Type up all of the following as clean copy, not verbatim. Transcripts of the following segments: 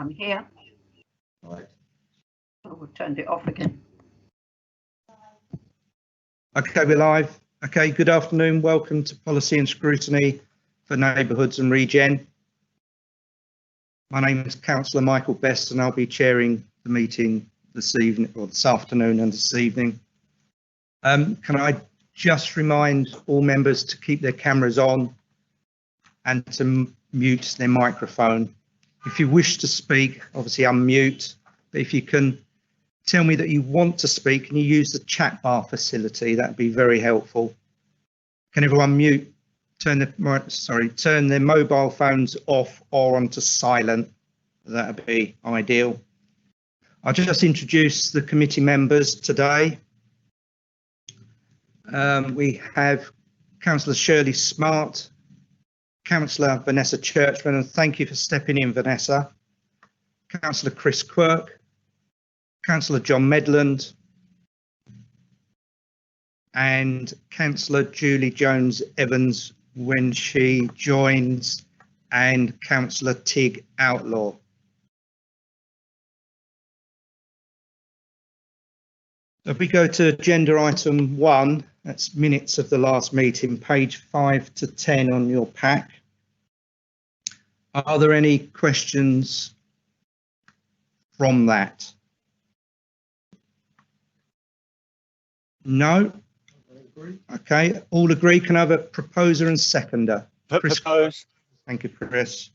I'm here. Right. Oh, we turned it off again. Okay, we're live. Okay, good afternoon. Welcome to Policy and Scrutiny for Neighbourhoods and Regen. My name is Councillor Michael Best and I'll be chairing the meeting this evening, or this afternoon and this evening. Can I just remind all members to keep their cameras on and to mute their microphone. If you wish to speak, obviously unmute, but if you can tell me that you want to speak and you use the chat bar facility, that'd be very helpful. Can everyone mute, turn their mobile phones off or onto silent? That'd be ideal. I'll just introduce the committee members today. We have Councillor Shirley Smart, Councillor Vanessa Churchman, and thank you for stepping in, Vanessa. Councillor Chris Quirk, Councillor John Medland, and Councillor Julie Jones-Evans when she joins, and Councillor Tig Outlaw. If we go to agenda item 1, that's minutes of the last meeting, page 5 to 10 on your pack. Are there any questions from that? No? Okay, all agree. Can I have a proposer and seconder? Propose. Thank you, Chris.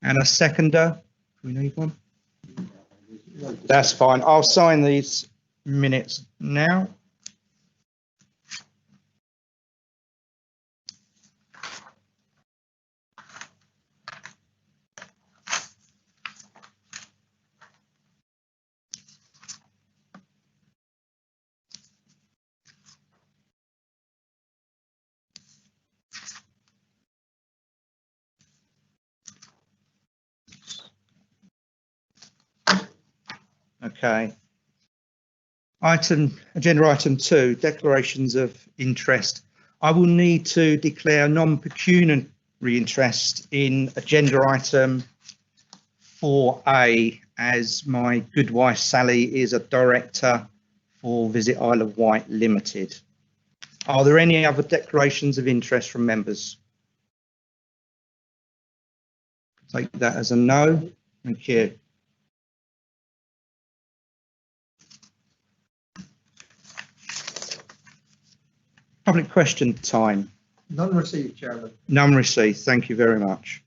And a seconder? Do we need one? That's fine. I'll sign these minutes now. Okay. Agenda item 2, declarations of interest. I will need to declare non-pecuniary interest in agenda item 4A, as my good wife Sally is a director for Visit Isle of Wight Limited. Are there any other declarations of interest from members? Take that as a no. Thank you. Public question time. None received, Chairman. None received. Thank you very much.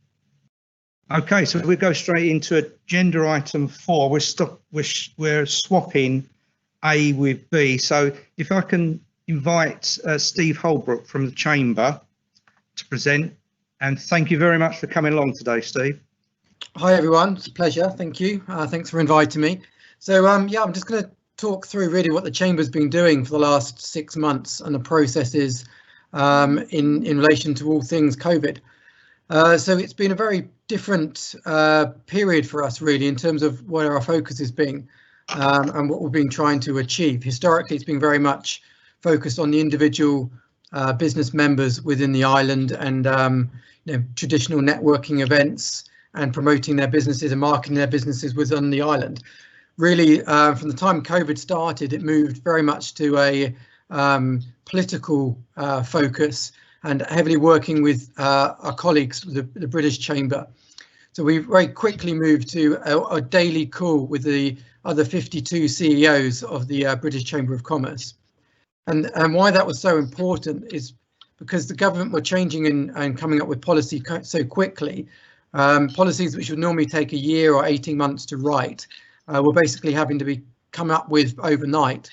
Okay, so we go straight into agenda item 4. We're swapping A with B. So if I can invite Steve Holbrook from the Chamber to present, and thank you very much for coming along today, Steve. Hi everyone, it's a pleasure. Thank you. Thanks for inviting me. So yeah, I'm just going to talk through really what the Chamber's been doing for the last 6 months and the processes in relation to all things COVID. So it's been a very different period for us really in terms of where our focus has been and what we've been trying to achieve. Historically, it's been very much focused on the individual business members within the island and traditional networking events and promoting their businesses and marketing their businesses within the island. Really, from the time COVID started, it moved very much to a political focus and heavily working with our colleagues, the British Chamber. So we very quickly moved to a daily call with the other 52 CEOs of the British Chamber of Commerce. And why that was so important is because the government were changing and coming up with policy so quickly. Policies which would normally take a year or 18 months to write were basically having to be come up with overnight.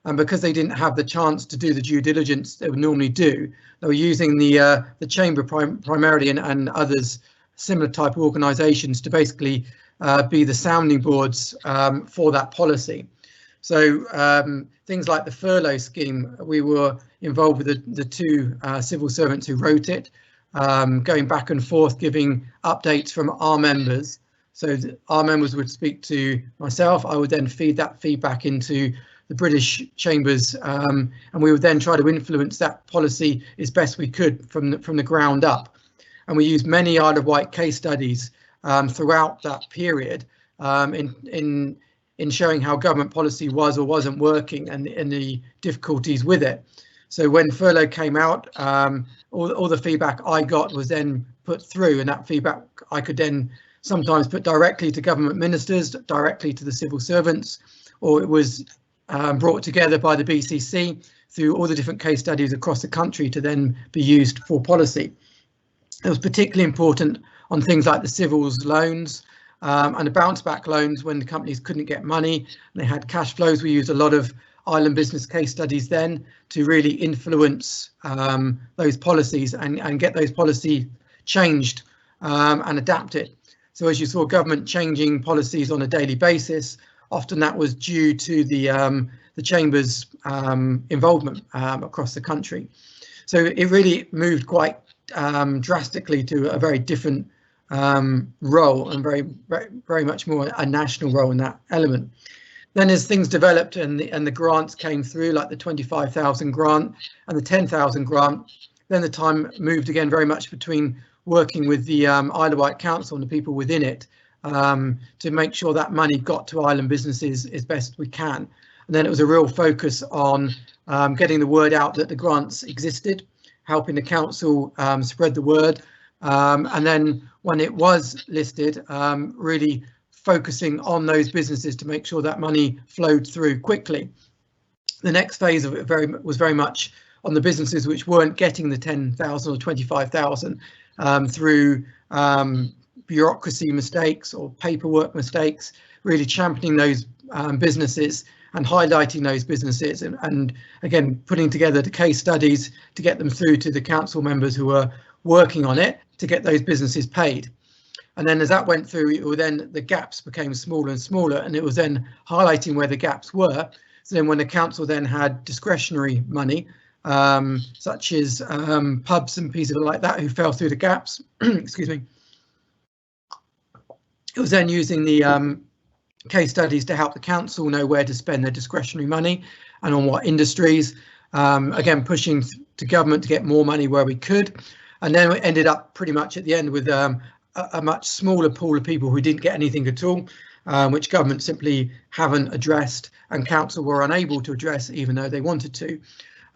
And because they didn't have the chance to do the due diligence they would normally do, they were using the Chamber primarily and others, similar type of organisations, to basically be the sounding boards for that policy. So things like the furlough scheme, we were involved with the two civil servants who wrote it, going back and forth, giving updates from our members. So our members would speak to myself, I would then feed that feedback into the British Chambers, and we would then try to influence that policy as best we could from the ground up. And we used many Isle of Wight case studies throughout that period in showing how government policy was or wasn't working and the difficulties with it. So when furlough came out, all the feedback I got was then put through, and that feedback I could then sometimes put directly to government ministers, directly to the civil servants, or it was brought together by the BCC through all the different case studies across the country to then be used for policy. It was particularly important on things like the civils loans and the bounce back loans when the companies couldn't get money and they had cash flows. We used a lot of island business case studies then to really influence those policies and get those policies changed and adapted. So as you saw government changing policies on a daily basis, often that was due to the Chamber's involvement across the country. So it really moved quite drastically to a very different role and very much more a national role in that element. Then as things developed and the grants came through, like the 25,000 grant and the 10,000 grant, then the time moved again very much between working with the Isle of Wight Council and the people within it to make sure that money got to island businesses as best we can. And then it was a real focus on getting the word out that the grants existed, helping the council spread the word, and then when it was listed, really focusing on those businesses to make sure that money flowed through quickly. The next phase of it was very much on the businesses which weren't getting the 10,000 or 25,000 through bureaucracy mistakes or paperwork mistakes, really championing those businesses and highlighting those businesses and again putting together the case studies to get them through to the council members who were working on it to get those businesses paid. And then as that went through, then the gaps became smaller and smaller, and it was then highlighting where the gaps were. So then when the council then had discretionary money, such as pubs and pieces like that who fell through the gaps, excuse me, it was then using the case studies to help the council know where to spend their discretionary money and on what industries, again pushing to government to get more money where we could. And then we ended up pretty much at the end with a much smaller pool of people who didn't get anything at all, which government simply haven't addressed and council were unable to address even though they wanted to.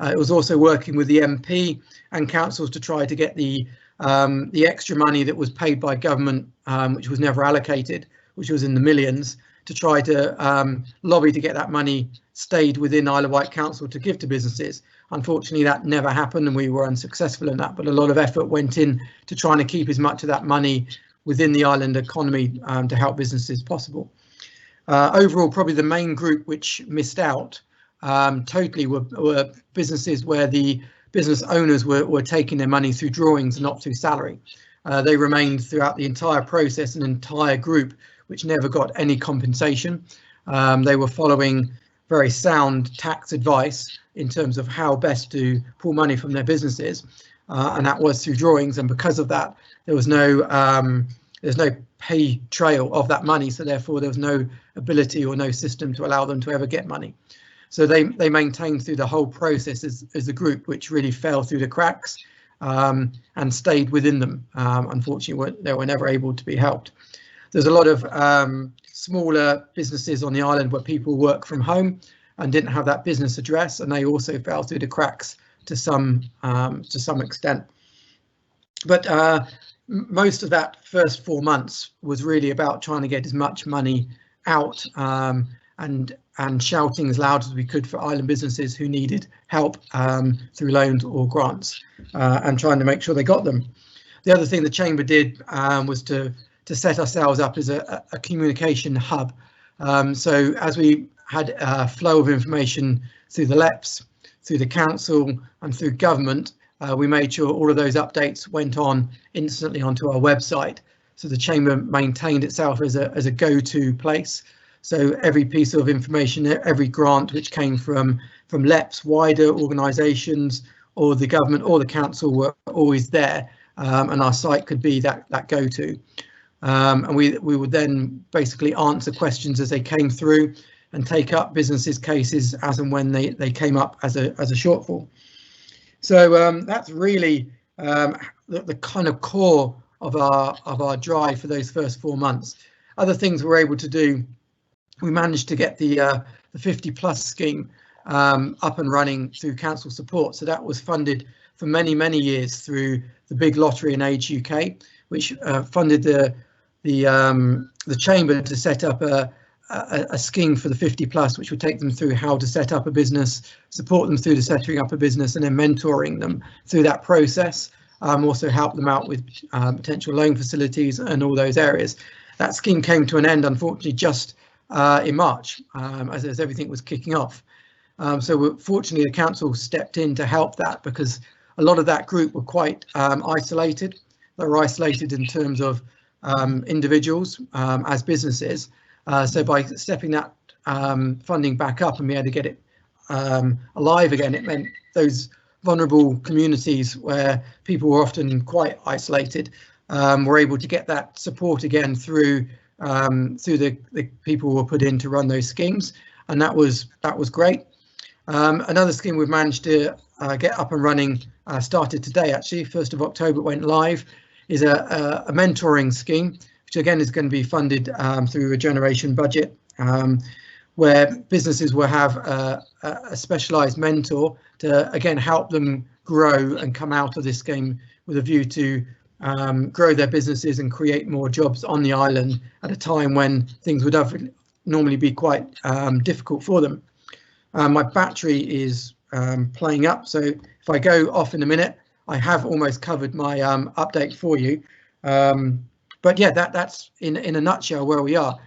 It was also working with the MP and councils to try to get the extra money that was paid by government, which was never allocated, which was in the millions, to try to lobby to get that money stayed within Isle of Wight Council to give to businesses. Unfortunately, that never happened and we were unsuccessful in that, but a lot of effort went in to trying to keep as much of that money within the island economy to help businesses possible. Overall, probably the main group which missed out totally were businesses where the business owners were taking their money through drawings and not through salary. They remained throughout the entire process, an entire group which never got any compensation. They were following very sound tax advice in terms of how best to pull money from their businesses, and that was through drawings. And because of that, there's no pay trail of that money, so therefore there was no ability or no system to allow them to ever get money. So they maintained through the whole process as a group which really fell through the cracks and stayed within them. Unfortunately, they were never able to be helped. There's a lot of smaller businesses on the island where people work from home and didn't have that business address, and they also fell through the cracks to some extent. But most of that first 4 months was really about trying to get as much money out and shouting as loud as we could for island businesses who needed help through loans or grants, and trying to make sure they got them. The other thing the Chamber did was to set ourselves up as a communication hub. So as we had a flow of information through the LEPs, through the council and through government, we made sure all of those updates went on instantly onto our website. So the Chamber maintained itself as a go-to place. So every piece of information, every grant which came from LEPs, wider organisations, or the government or the council were always there, and our site could be that go-to. And we would then basically answer questions as they came through and take up businesses' cases as and when they came up as a shortfall. So that's really the kind of core of our drive for those first 4 months. Other things we're able to do, we managed to get the 50+ scheme up and running through council support. So that was funded for many years through the big lottery in Age UK, which funded the chamber to set up a scheme for the 50+, which would take them through how to set up a business, support them through the setting up a business, and then mentoring them through that process. Also help them out with potential loan facilities and all those areas. That scheme came to an end, unfortunately, just in March, as everything was kicking off. So fortunately, the council stepped in to help that, because a lot of that group were quite isolated. They were isolated in terms of individuals as businesses. So by stepping that funding back up and being able to get it alive again, it meant those vulnerable communities where people were often quite isolated were able to get that support again through the people who were put in to run those schemes, and that was great. Another scheme we've managed to get up and running, started today actually, 1st of October went live, is a mentoring scheme, which again is going to be funded through a Regeneration budget, where businesses will have a specialised mentor to again help them grow and come out of this scheme with a view to grow their businesses and create more jobs on the island at a time when things would normally be quite difficult for them. My battery is playing up, so if I go off in a minute, I have almost covered my update for you. But yeah, that's in a nutshell where we are.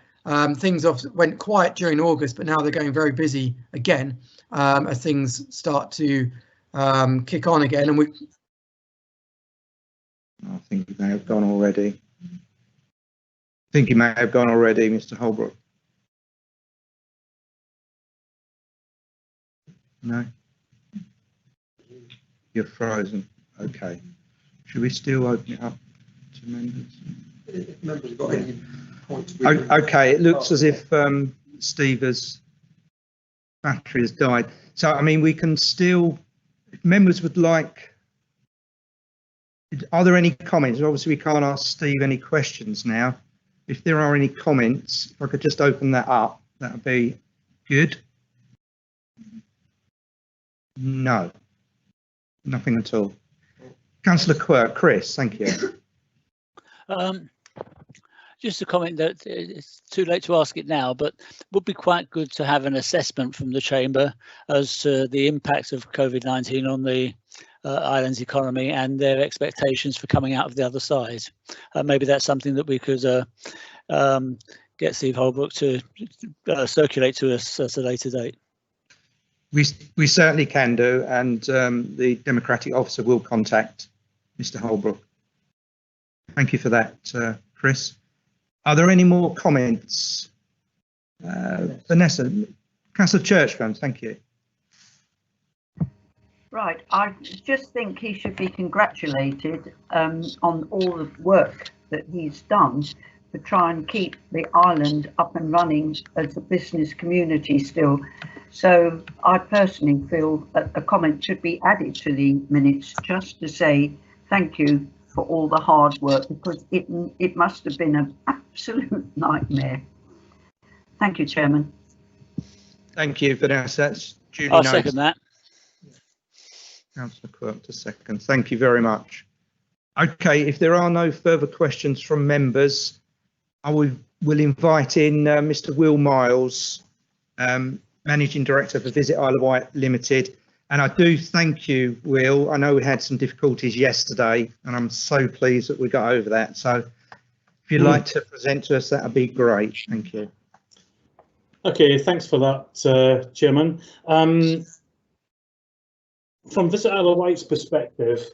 Things went quiet during August, but now they're going very busy again as things start to kick on again. And I think you may have gone already. Mr. Holbrook. No? You're frozen. Okay. Should we still open it up to members? If members have got any points. Okay, it looks as if Steve's battery has died. So, I mean, we can still, if members would like, are there any comments? Obviously, we can't ask Steve any questions now. If there are any comments, if I could just open that up, that would be good. No, nothing at all. Councillor Quirk, Chris, thank you. Just a comment that it's too late to ask it now, but would be quite good to have an assessment from the Chamber as to the impact of COVID-19 on the island's economy and their expectations for coming out of the other side. Maybe that's something that we could get Steve Holbrook to circulate to us at a later date. We certainly can do, and the Democratic officer will contact Mr. Holbrook. Thank you for that, Chris. Are there any more comments? Vanessa, Councillor Churchburn, thank you. Right, I just think he should be congratulated on all the work that he's done to try and keep the island up and running as a business community still. So I personally feel that a comment should be added to the minutes just to say thank you for all the hard work, because it must have been an absolute nightmare. Thank you, Chairman. Thank you, Vanessa. That's duly I'll noted. second that. Councillor Quirk to second. Thank you very much. Okay, if there are no further questions from members, I will invite in Mr. Will Miles, Managing Director for Visit Isle of Wight Limited. And I do thank you, Will. I know we had some difficulties yesterday, and I'm so pleased that we got over that. So if you'd like to present to us, that would be great. Thank you. Okay, thanks for that, Chairman. From Visit Isle of Wight's perspective,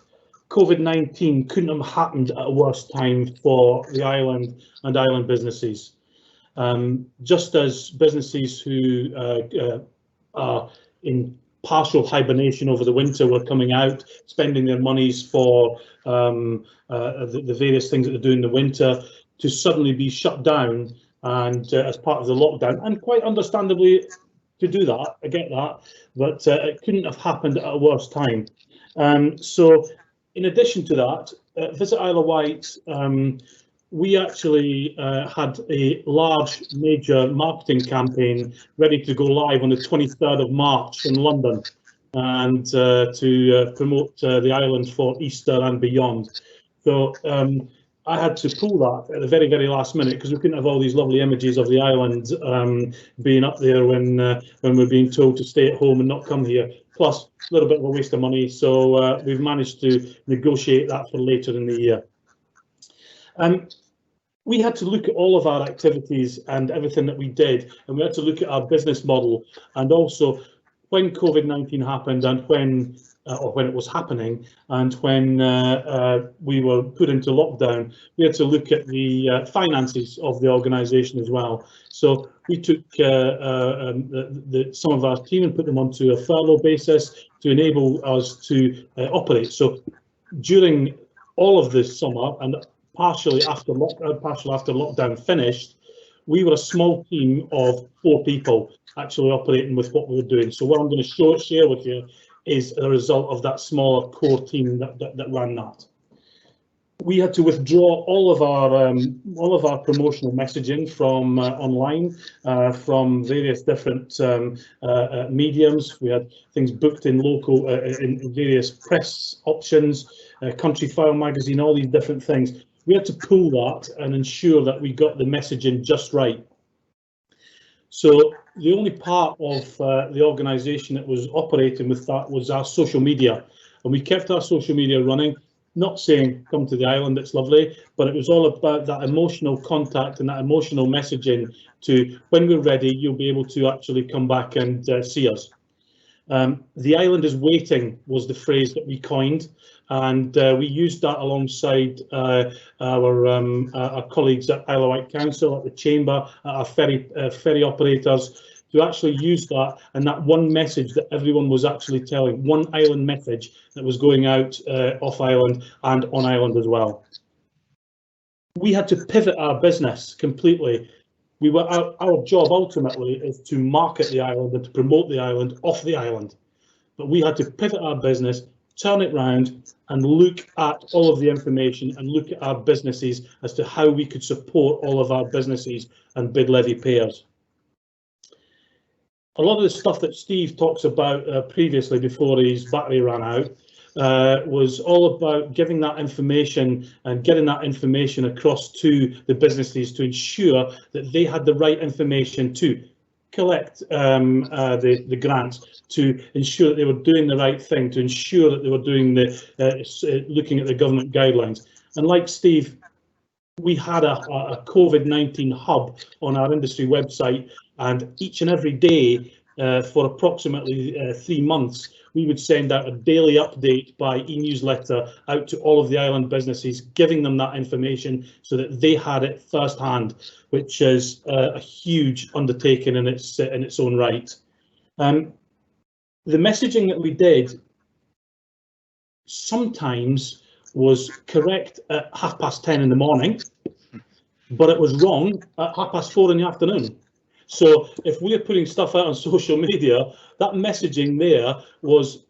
COVID-19 couldn't have happened at a worse time for the island and island businesses. Just as businesses who are in partial hibernation over the winter were coming out, spending their monies for the various things that they do in the winter, to suddenly be shut down and as part of the lockdown, and quite understandably to do that, I get that, but it couldn't have happened at a worse time. So In addition to that, Visit Isle of Wight, we actually had a large major marketing campaign ready to go live on the 23rd of March in London, and to promote the island for Easter and beyond. So I had to pull that at the very, very last minute because we couldn't have all these lovely images of the island being up there when we're being told to stay at home and not come here. Plus, a little bit of a waste of money. So we've managed to negotiate that for later in the year. We had to look at all of our activities and everything that we did, and we had to look at our business model, and also when COVID-19 happened and when it was happening and when we were put into lockdown, we had to look at the finances of the organisation as well. So we took some of our team and put them onto a furlough basis to enable us to operate. So during all of this summer and partially after lockdown finished, we were a small team of 4 people actually operating with what we were doing. So what I'm going to share with you is a result of that smaller core team that ran that. We had to withdraw all of our promotional messaging from online, from various different mediums. We had things booked in local, in various press options, Country File magazine, all these different things. We had to pull that and ensure that we got the messaging just right. So the only part of the organisation that was operating with that was our social media, and we kept our social media running. Not saying come to the island, it's lovely, but it was all about that emotional contact and that emotional messaging to when we're ready, you'll be able to actually come back and see us. The island is waiting was the phrase that we coined, and we used that alongside our colleagues at Isle of Wight Council, at the Chamber, at our ferry operators, to actually use that, and that one message that everyone was actually telling, one island message that was going out off island and on island as well. We had to pivot our business completely. Our job ultimately is to market the island and to promote the island off the island, but we had to pivot our business, turn it round and look at all of the information and look at our businesses as to how we could support all of our businesses and bid levy payers. A lot of the stuff that Steve talks about previously before his battery ran out was all about giving that information and getting that information across to the businesses to ensure that they had the right information to collect the grants, to ensure that they were doing the right thing, to ensure that they were doing looking at the government guidelines. And like Steve, we had a COVID-19 hub on our industry website, and each and every day for approximately 3 months, we would send out a daily update by e-newsletter out to all of the island businesses, giving them that information so that they had it firsthand, which is a huge undertaking in its own right. The messaging that we did sometimes was correct at 10:30 in the morning, but it was wrong at 4:30 in the afternoon. So if we are putting stuff out on social media, that messaging there was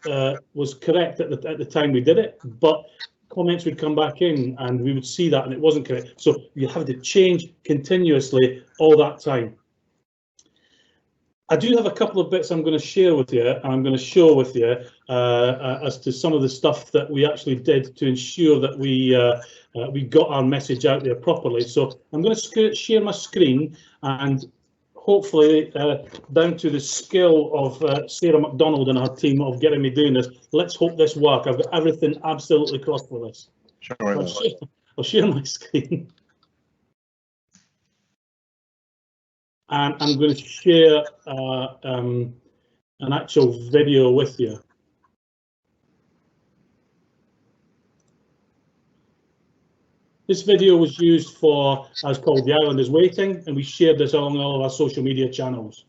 correct at the time we did it, but comments would come back in and we would see that and it wasn't correct. So you have to change continuously all that time. I do have a couple of bits I'm going to share with you, and I'm going to show with you as to some of the stuff that we actually did to ensure that we got our message out there properly. So I'm going to share my screen, and hopefully down to the skill of Sarah McDonald and her team of getting me doing this. Let's hope this works. I've got everything absolutely crossed for this. Sure. I'll share my screen. And I'm going to share an actual video with you. This video was used for, as called, The Island is Waiting, and we shared this along all of our social media channels.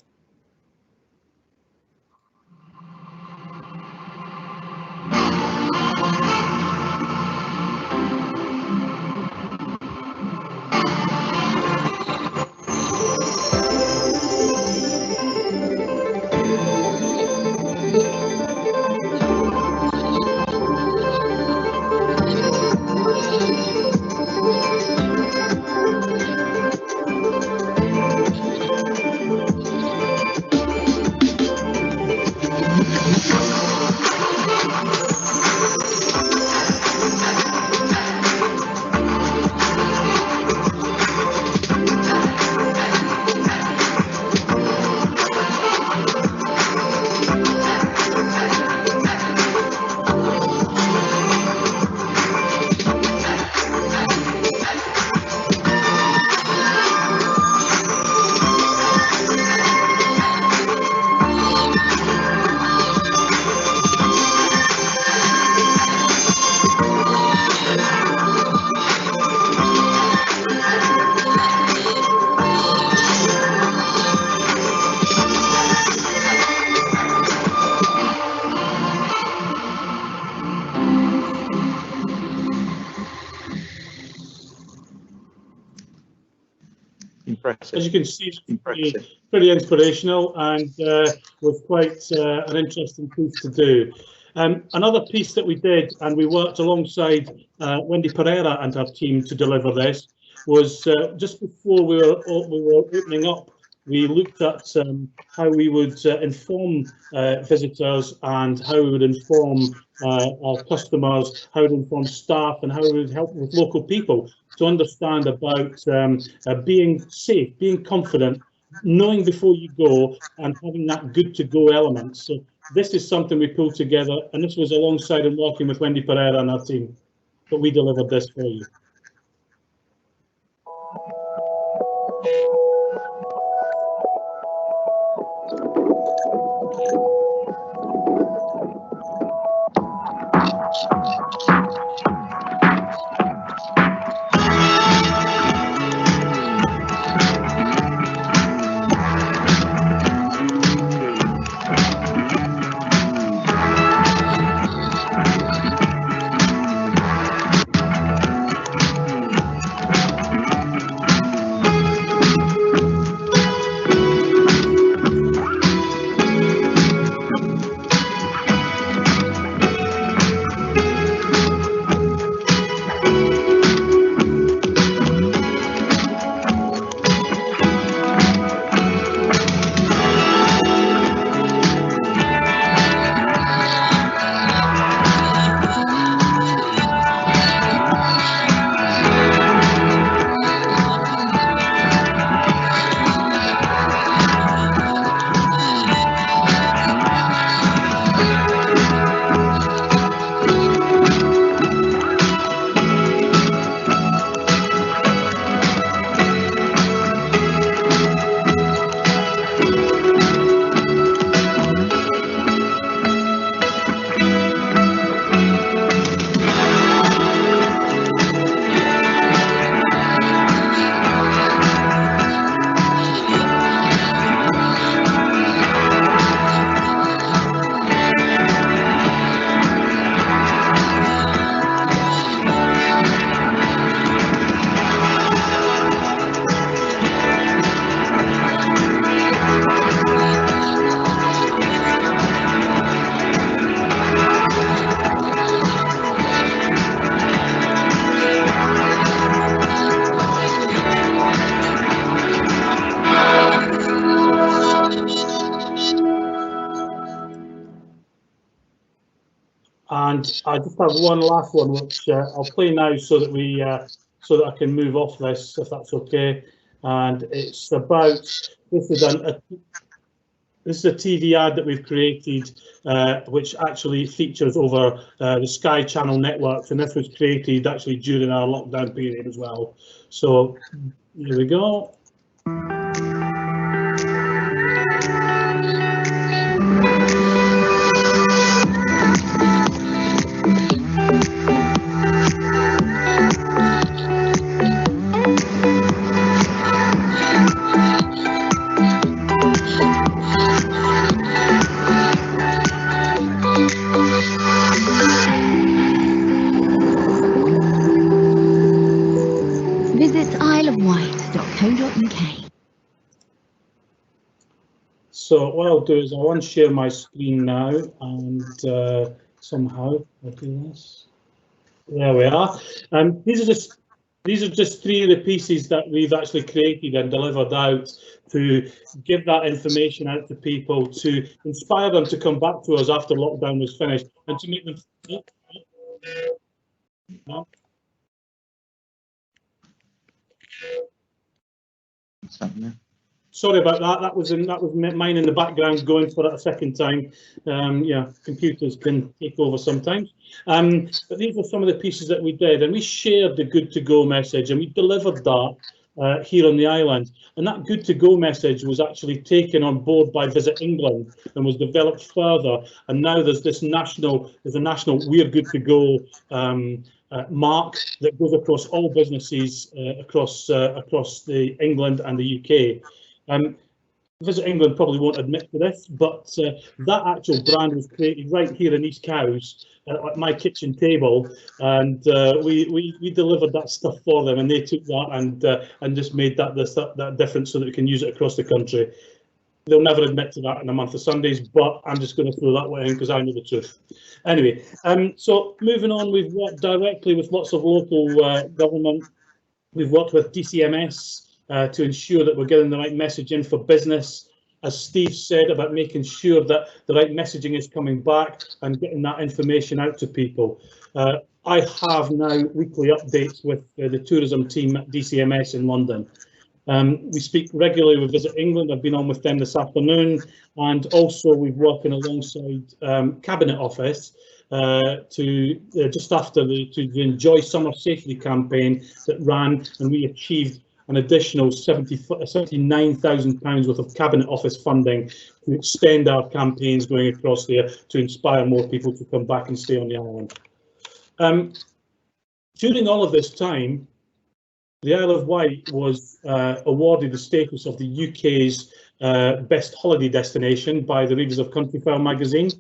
Impressive. As you can see, it's pretty inspirational and was quite an interesting piece to do. Another piece that we did, and we worked alongside Wendy Pereira and her team to deliver this, was just before we were opening up, we looked at how we would inform visitors and how we would inform our customers, how we would inform staff, and how we would help with local people to understand about being safe, being confident, knowing before you go, and having that good to go element. So this is something we pulled together, and this was alongside and working with Wendy Pereira and our team, but we delivered this for you. And I just have one last one, which I'll play now, so that we so that I can move off this, if that's okay. And it's about this is a TV ad that we've created, which actually features over the Sky Channel networks, and this was created actually during our lockdown period as well. So here we go. Visit isleofwight.co.uk. So what I'll do is I'll unshare my screen now, and somehow I'll do this. There we are. These are just three of the pieces that we've actually created and delivered out to give that information out to people, to inspire them to come back to us after lockdown was finished, and to make them. Sorry about that. That was mine in the background going for it a second time. Yeah, computers can take over sometimes. But these are some of the pieces that we did, and we shared the good to go message, and we delivered that here on the island. And that good to go message was actually taken on board by Visit England and was developed further. And now there's a national We're Good to Go mark that goes across all businesses across the England and the UK. Visit England probably won't admit to this, but that actual brand was created right here in East Cowes at my kitchen table, and we delivered that stuff for them, and they took that and just made that difference so that we can use it across the country. They'll never admit to that in a month of Sundays, but I'm just going to throw that one in because I know the truth. Anyway, so moving on, we've worked directly with lots of local government. We've worked with DCMS to ensure that we're getting the right message in for business. As Steve said, about making sure that the right messaging is coming back and getting that information out to people. I have now weekly updates with the tourism team at DCMS in London. We speak regularly with Visit England. I've been on with them this afternoon, and also we're working alongside Cabinet Office to just after the Enjoy Summer Safely campaign that ran, and we achieved an additional £79,000 worth of Cabinet Office funding to extend our campaigns going across there to inspire more people to come back and stay on the island. During all of this time, the Isle of Wight was awarded the status of the UK's best holiday destination by the readers of Countryfile magazine.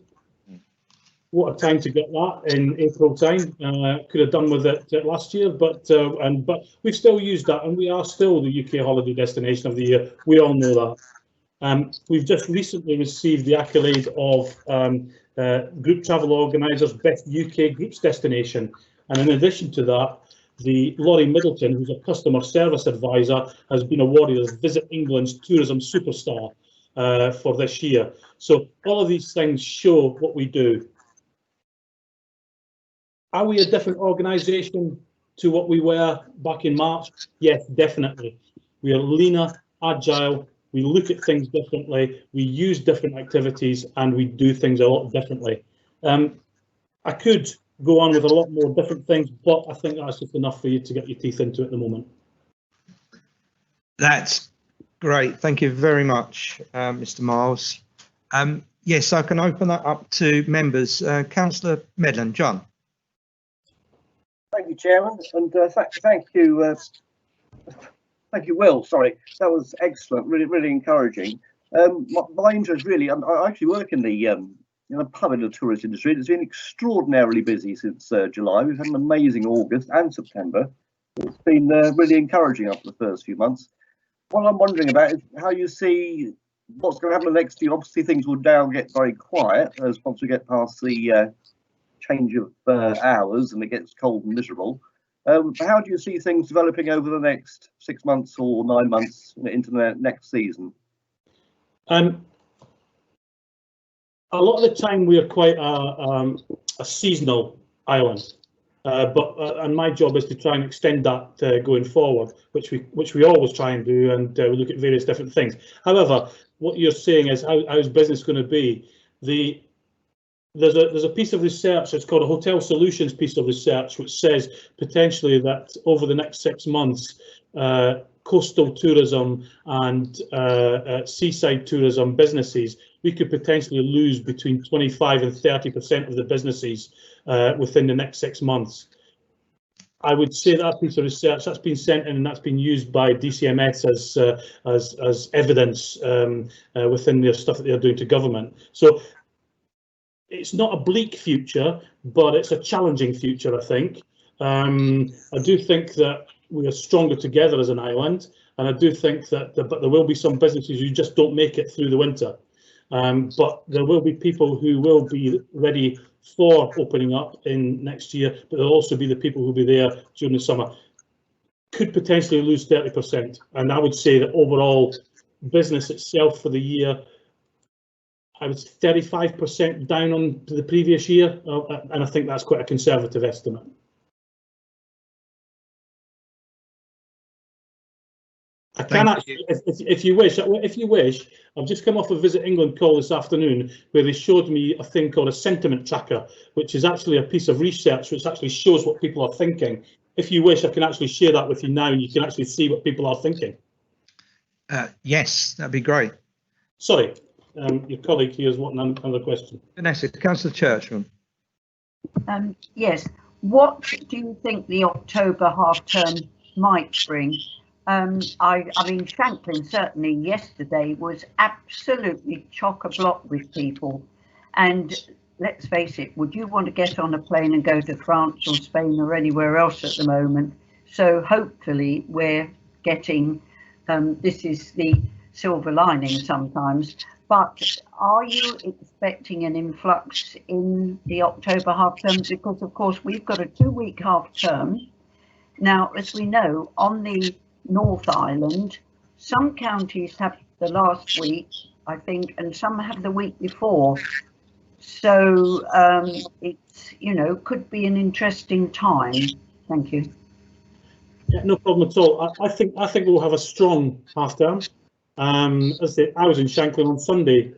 What a time to get that in April time. Could have done with it last year, but we've still used that, and we are still the UK holiday destination of the year. We all know that. We've just recently received the accolade of Group Travel Organisers Best UK Groups Destination, and in addition to that, the Laurie Middleton, who's a customer service advisor, has been awarded as Visit England's tourism superstar for this year. So all of these things show what we do. Are we a different organisation to what we were back in March? Yes, definitely. We are leaner, agile, we look at things differently, we use different activities, and we do things a lot differently. I could go on with a lot more different things, but I think that's just enough for you to get your teeth into at the moment. That's great. Thank you very much, Mr. Miles. Yes, I can open that up to members. Councillor Medland, John. Thank you, Chairman, and thank you, Will. Sorry, that was excellent. Really encouraging. My interest really, I actually work in the pub and the tourist industry. It's been extraordinarily busy since July. We've had an amazing August and September. It's been really encouraging after the first few months. What I'm wondering about is how you see what's going to happen next year. Obviously, things will now get very quiet as once we get past the change of hours and it gets cold and miserable. How do you see things developing over the next 6 months or 9 months into the next season? A lot of the time we are quite a seasonal island, and my job is to try and extend that going forward, which we always try and do, and we look at various different things. However, what you're saying is how's business going to be? There's a piece of research, it's called a Hotel Solutions piece of research, which says potentially that over the next 6 months, coastal tourism and seaside tourism businesses, we could potentially lose between 25 and 30% of the businesses within the next 6 months. I would say that piece of research that's been sent in and that's been used by DCMS as evidence within their stuff that they're doing to government. So it's not a bleak future, but it's a challenging future, I think. I do think that we are stronger together as an island, and I do think that but there will be some businesses who just don't make it through the winter. But there will be people who will be ready for opening up in next year, but there'll also be the people who'll be there during the summer. Could potentially lose 30%, and I would say that overall business itself for the year, I was 35% down on the previous year, and I think that's quite a conservative estimate. I can actually, if you wish, I've just come off a Visit England call this afternoon where they showed me a thing called a sentiment tracker, which is actually a piece of research which actually shows what people are thinking. If you wish, I can actually share that with you now, and you can actually see what people are thinking. Yes, that'd be great. Sorry. Your colleague here is wanting another question. Vanessa, Councillor Churchman. Yes. What do you think the October half term might bring? I mean, Shanklin certainly yesterday was absolutely chock-a-block with people. And let's face it, would you want to get on a plane and go to France or Spain or anywhere else at the moment? So hopefully we're getting, this is the silver lining sometimes, but are you expecting an influx in the October half term? Because of course we've got a 2-week half term. Now, as we know, on the North Island, some counties have the last week, I think, and some have the week before. So it's, you know, could be an interesting time. Thank you. Yeah, no problem at all. I think we'll have a strong half term. As I say, I was in Shanklin on Sunday,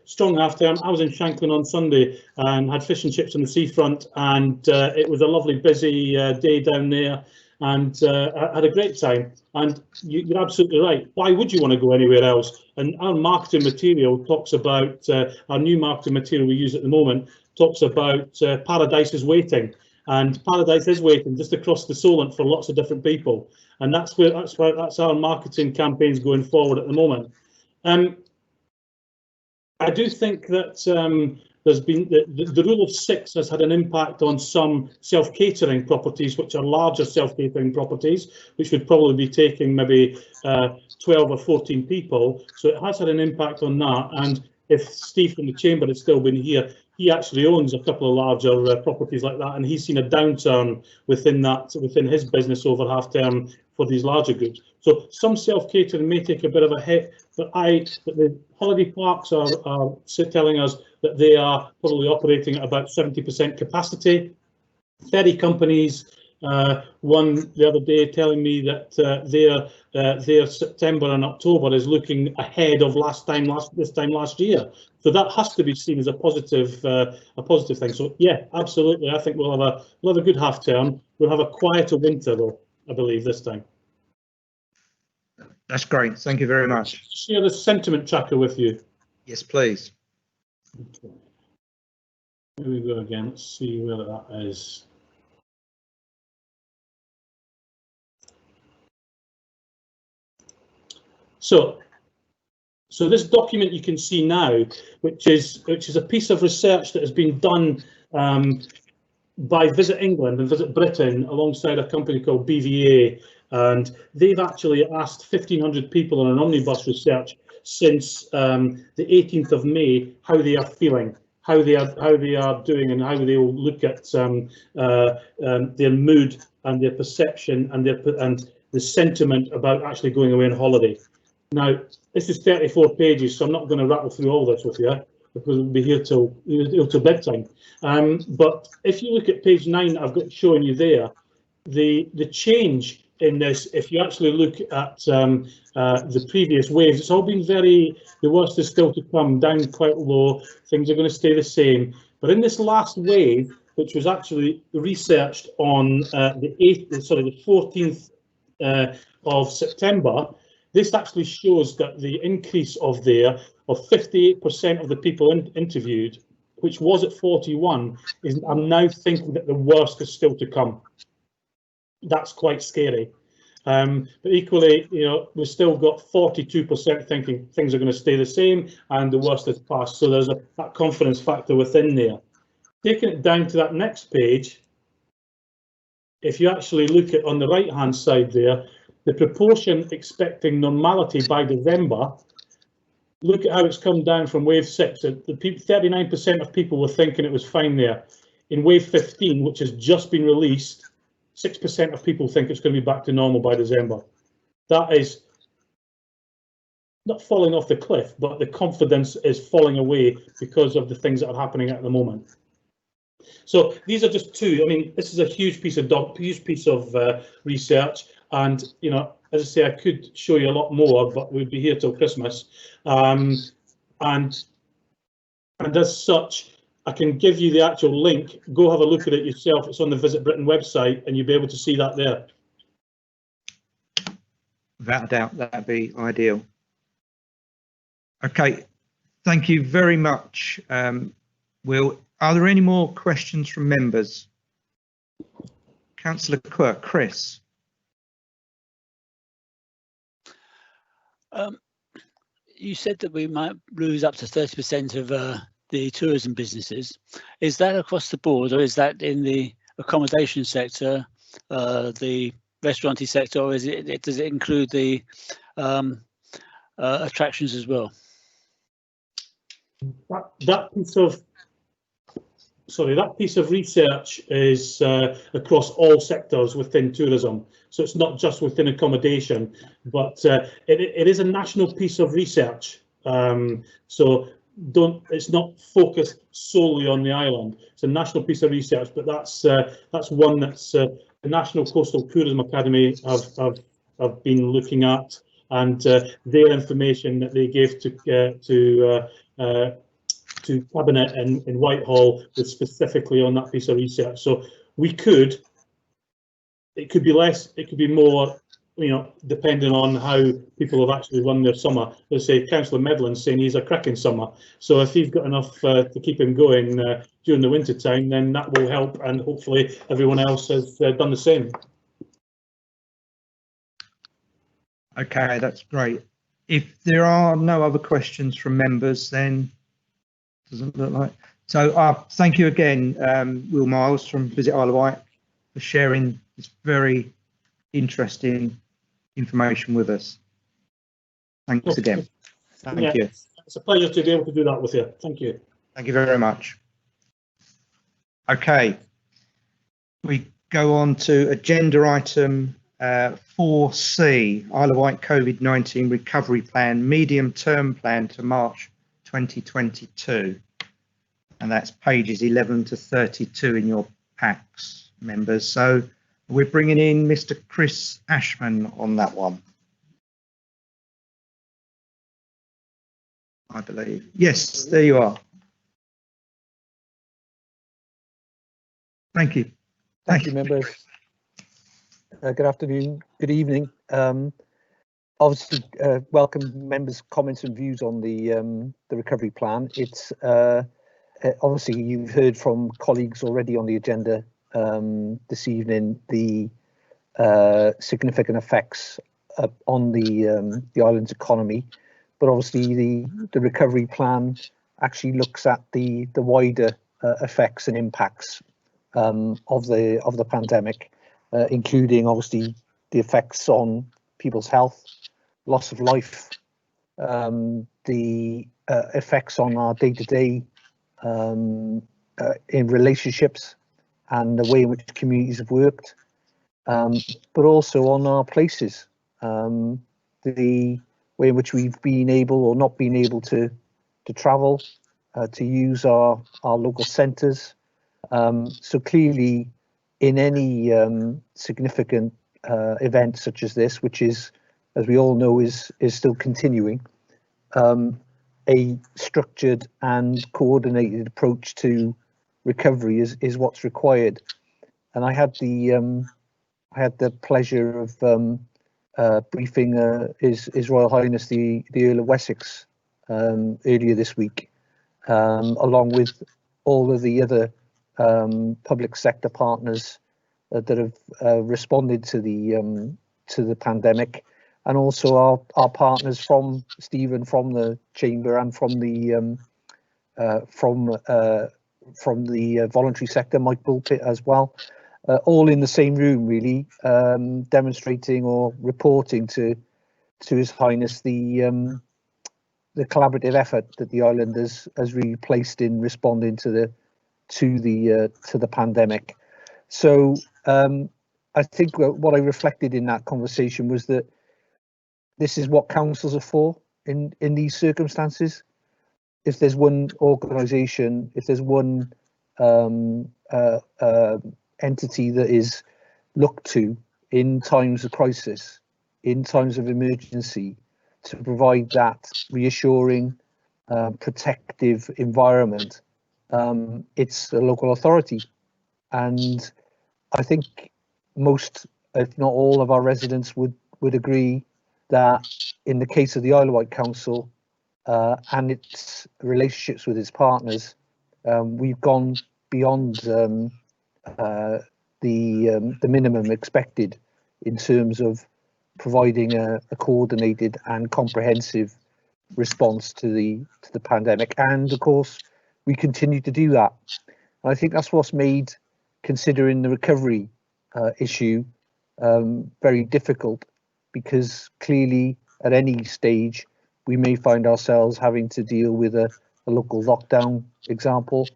strong half term. I was in Shanklin on Sunday and had fish and chips on the seafront, and it was a lovely busy day down there, and I had a great time. And you're absolutely right. Why would you want to go anywhere else? And our marketing material talks about, our new marketing material we use at the moment talks about Paradise is Waiting. And Paradise is waiting just across the Solent for lots of different people, and that's our marketing campaigns going forward at the moment. I do think that there's been the rule of 6 has had an impact on some self-catering properties, which are larger self-catering properties, which would probably be taking maybe 12 or 14 people. So it has had an impact on that. And if Steve from the Chamber had still been here, he actually owns a couple of larger properties like that, and he's seen a downturn within his business over half term for these larger groups. So some self-catering may take a bit of a hit, but the holiday parks are telling us that they are probably operating at about 70% capacity. Ferry companies, one the other day telling me that their September and October is looking ahead of this time last year. So that has to be seen as a positive thing. So yeah, absolutely. I think we'll have a good half term. We'll have a quieter winter though, I believe, this time. That's great. Thank you very much. Share the sentiment tracker with you. Yes, please. Okay. Here we go again. Let's see where that is. So this document you can see now, which is a piece of research that has been done by Visit England and Visit Britain alongside a company called BVA, and they've actually asked 1,500 people on an omnibus research since the 18th of May how they are feeling, how they are doing, and how they will look at their mood and their perception and the sentiment about actually going away on holiday. Now, this is 34 pages, so I'm not going to rattle through all this with you because we'll be here till bedtime. But if you look at page 9, I've got showing you there the change in this. If you actually look at the previous waves, it's all been the worst is still to come, down quite low. Things are going to stay the same. But in this last wave, which was actually researched on the 14th of September. This actually shows that the increase of 58% of the people interviewed, which was at 41, are now thinking that the worst is still to come. That's quite scary. But equally, we've still got 42% thinking things are going to stay the same and the worst is past. So there's that confidence factor within there. Taking it down to that next page, if you actually look at on the right-hand side there, the proportion expecting normality by December, look at how it's come down from wave 6. 39% of people were thinking it was fine there. In wave 15, which has just been released, 6% of people think it's going to be back to normal by December. That is not falling off the cliff, but the confidence is falling away because of the things that are happening at the moment. So these are just two. I mean, this is a huge piece of research, and as I say, I could show you a lot more, but we'd be here till Christmas. And as such, I can give you the actual link. Go have a look at it yourself. It's on the Visit Britain website, and you'll be able to see that there. Without a doubt, that'd be ideal. Okay, thank you very much, Will. Are there any more questions from members? Councillor Quirk, Chris. You said that we might lose up to 30% of the tourism businesses. Is that across the board, or is that in the accommodation sector, the restauranty sector, or does it include the attractions as well? That piece of research is across all sectors within tourism. So it's not just within accommodation, but it is a national piece of research. It's not focused solely on the island. It's a national piece of research, but that's one that's the National Coastal Tourism Academy have been looking at, and their information that they gave to Cabinet in Whitehall was specifically on that piece of research. So it could be less, it could be more, depending on how people have actually run their summer. Let's say Councillor Medland's saying he's a cracking summer. So if he's got enough to keep him going during the winter time, then that will help, and hopefully everyone else has done the same. Okay, that's great. If there are no other questions from members, then doesn't look like. So thank you again, Will Miles from Visit Isle of Wight, for sharing this very interesting information with us. Thanks again. Thank you. It's a pleasure to be able to do that with you. Thank you. Thank you very much. Okay, we go on to agenda item 4C, Isle of Wight COVID-19 recovery plan, medium term plan to March 2022, and that's pages 11 to 32 in your packs, members. So we're bringing in Mr. Chris Ashman on that one, I believe. Yes, there you are. Thank you. Thank you, members. Good afternoon, good evening. Obviously, welcome members' comments and views on the recovery plan. It's obviously you've heard from colleagues already on the agenda this evening the significant effects on the island's economy, but obviously the recovery plan actually looks at the wider effects and impacts of the pandemic, including obviously the effects on people's health, loss of life, the effects on our day-to-day in relationships and the way in which communities have worked, but also on our places, the way in which we've been able or not been able to travel, to use our local centres. So clearly, in any significant event such as this, which is, as we all know, is still continuing, a structured and coordinated approach to recovery is what's required. And I had the pleasure of briefing His Royal Highness the Earl of Wessex earlier this week, along with all of the other public sector partners that have responded to the pandemic, and also our partners from Stephen, from the Chamber, and from the voluntary sector, Mike Bulpit as well, all in the same room, really, demonstrating or reporting to His Highness the collaborative effort that the island has really placed in responding to the pandemic. So I think what I reflected in that conversation was that this is what councils are for in these circumstances. If there's one organisation, if there's one entity that is looked to in times of crisis, in times of emergency, to provide that reassuring, protective environment, it's a local authority. And I think most, if not all, of our residents would agree that in the case of the Isle of Wight Council and its relationships with its partners, we've gone beyond the minimum expected in terms of providing a coordinated and comprehensive response to the pandemic, and of course we continue to do that. And I think that's what's made considering the recovery issue very difficult, because clearly at any stage we may find ourselves having to deal with a local lockdown example,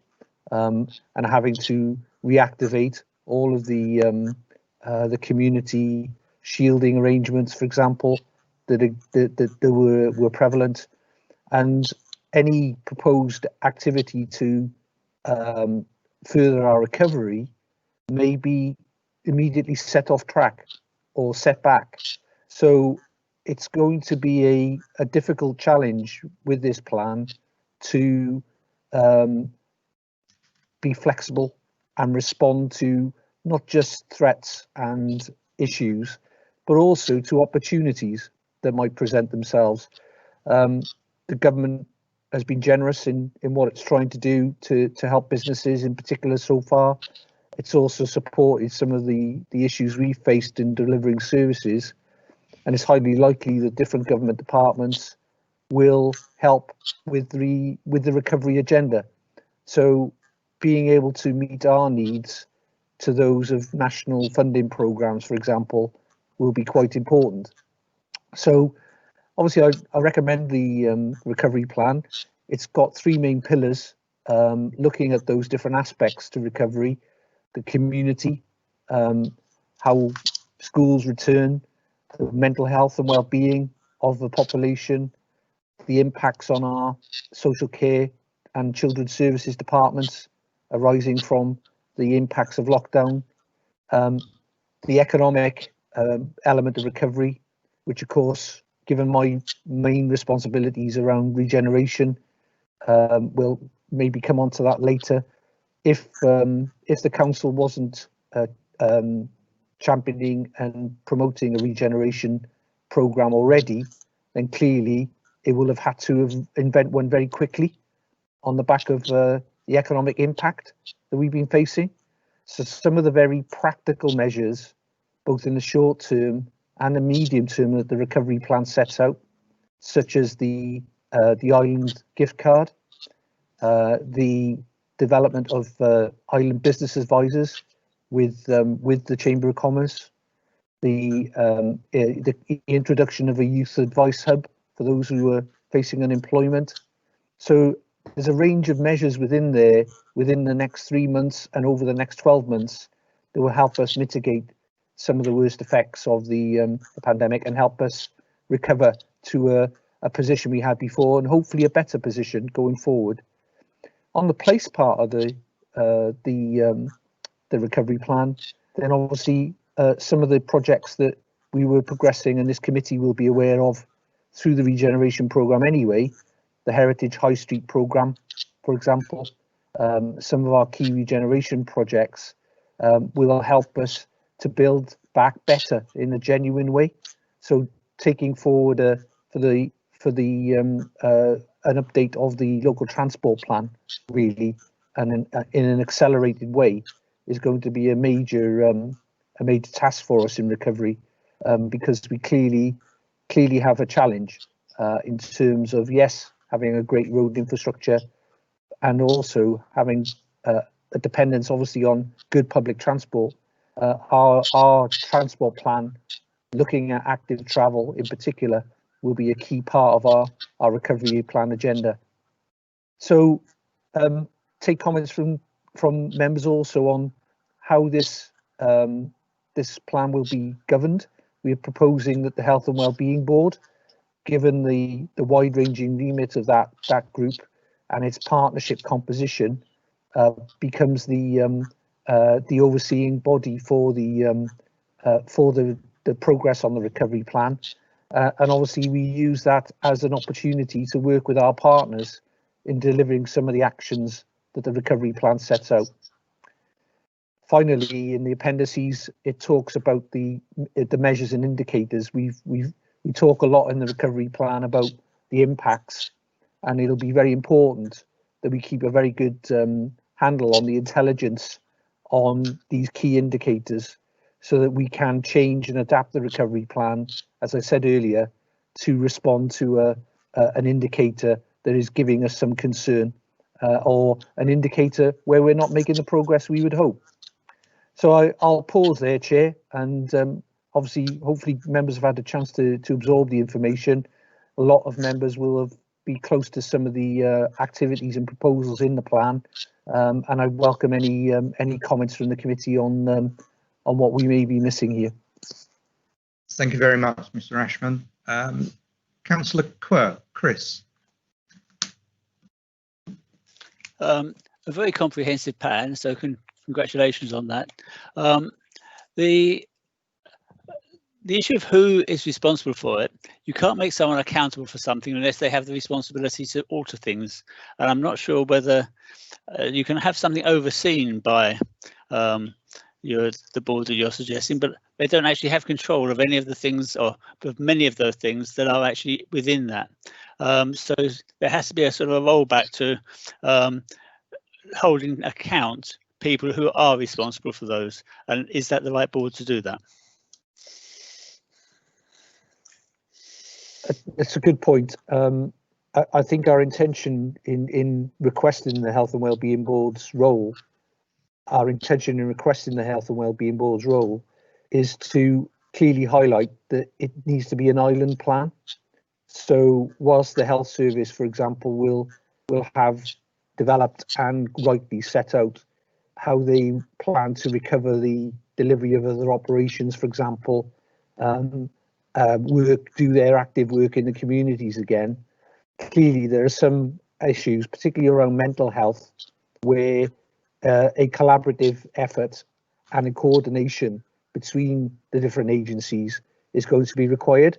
and having to reactivate all of the community shielding arrangements, for example, that were prevalent, and any proposed activity to further our recovery may be immediately set off track or set back. So it's going to be a difficult challenge with this plan to be flexible and respond to not just threats and issues, but also to opportunities that might present themselves. The government has been generous in what it's trying to do to help businesses in particular so far. It's also supported some of the issues we've faced in delivering services, and it's highly likely that different government departments will help with the recovery agenda. So being able to meet our needs to those of national funding programmes, for example, will be quite important. So obviously I recommend the recovery plan. It's got three main pillars, looking at those different aspects to recovery: the community, how schools return, the mental health and well-being of the population, the impacts on our social care and children's services departments arising from the impacts of lockdown, the economic element of recovery, which of course, given my main responsibilities around regeneration, we'll maybe come on to that later. If the council wasn't championing and promoting a regeneration programme already, then clearly it will have had to invent one very quickly on the back of the economic impact that we've been facing. So some of the very practical measures, both in the short term and the medium term, that the recovery plan sets out, such as the island gift card, the development of island business advisors with the Chamber of Commerce, the introduction of a youth advice hub for those who are facing unemployment. So there's a range of measures within there within the next 3 months and over the next 12 months that will help us mitigate some of the worst effects of the pandemic and help us recover to a position we had before, and hopefully a better position going forward. On the place part of the recovery plan, then obviously some of the projects that we were progressing and this committee will be aware of through the regeneration programme anyway, the Heritage High Street programme, for example, some of our key regeneration projects will help us to build back better in a genuine way. So taking forward an update of the local transport plan, really, and in an accelerated way, is going to be a major task for us in recovery, because we clearly have a challenge in terms of, yes, having a great road infrastructure and also having a dependence obviously on good public transport. Our transport plan, looking at active travel in particular, will be a key part of our recovery plan agenda. So take comments from members also on how this plan will be governed. We are proposing that the Health and Wellbeing Board, given the wide-ranging remit of that group and its partnership composition, becomes the overseeing body for the progress on the recovery plan. And obviously we use that as an opportunity to work with our partners in delivering some of the actions that the recovery plan sets out. Finally, in the appendices, it talks about the measures and indicators. We talk a lot in the recovery plan about the impacts, and it'll be very important that we keep a very good handle on the intelligence on these key indicators, so that we can change and adapt the recovery plan as I said earlier, to respond to an indicator that is giving us some concern, or an indicator where we're not making the progress we would hope. So I'll pause there, Chair, and obviously, hopefully members have had a chance to absorb the information. A lot of members will be close to some of the activities and proposals in the plan, and I welcome any comments from the committee on what we may be missing here. Thank you very much, Mr. Ashman. Councillor Quirk, Chris. A very comprehensive plan, so congratulations on that. The issue of who is responsible for it, you can't make someone accountable for something unless they have the responsibility to alter things. And I'm not sure whether you can have something overseen by the board that you're suggesting, but they don't actually have control of any of the things, or of many of those things that are actually within that. So there has to be a sort of a rollback to holding account people who are responsible for those. And is that the right board to do that? It's a good point. I think our intention in requesting the Health and Wellbeing Board's role, is to clearly highlight that it needs to be an island plan. So whilst the health service, for example, will have developed and rightly set out how they plan to recover the delivery of other operations, for example, do their active work in the communities again. Clearly, there are some issues, particularly around mental health, where a collaborative effort and a coordination between the different agencies is going to be required,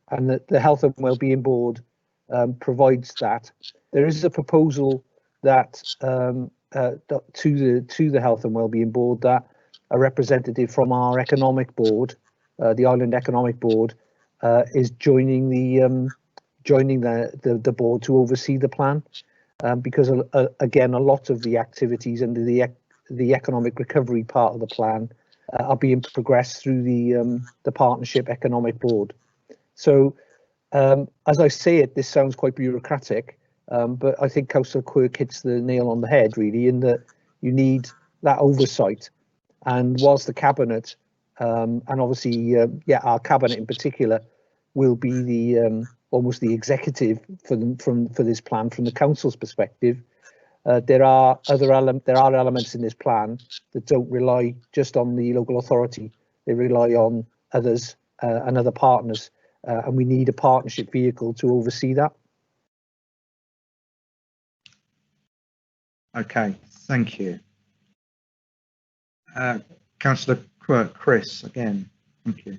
and that the Health and Wellbeing Board provides that. There is a proposal that to the Health and Wellbeing Board that a representative from our economic board, the Island Economic Board, is joining the board to oversee the plan, because again, a lot of the activities under the economic recovery part of the plan are being progressed through the partnership economic board. So as I say it, this sounds quite bureaucratic, but I think Councillor Quirk hits the nail on the head, really, in that you need that oversight. And whilst the cabinet, and obviously, our cabinet in particular, will be the almost the executive for this plan from the council's perspective, there are elements in this plan that don't rely just on the local authority. They rely on others and other partners, and we need a partnership vehicle to oversee that. Okay, thank you. Councillor Quirk, Chris, again, thank you.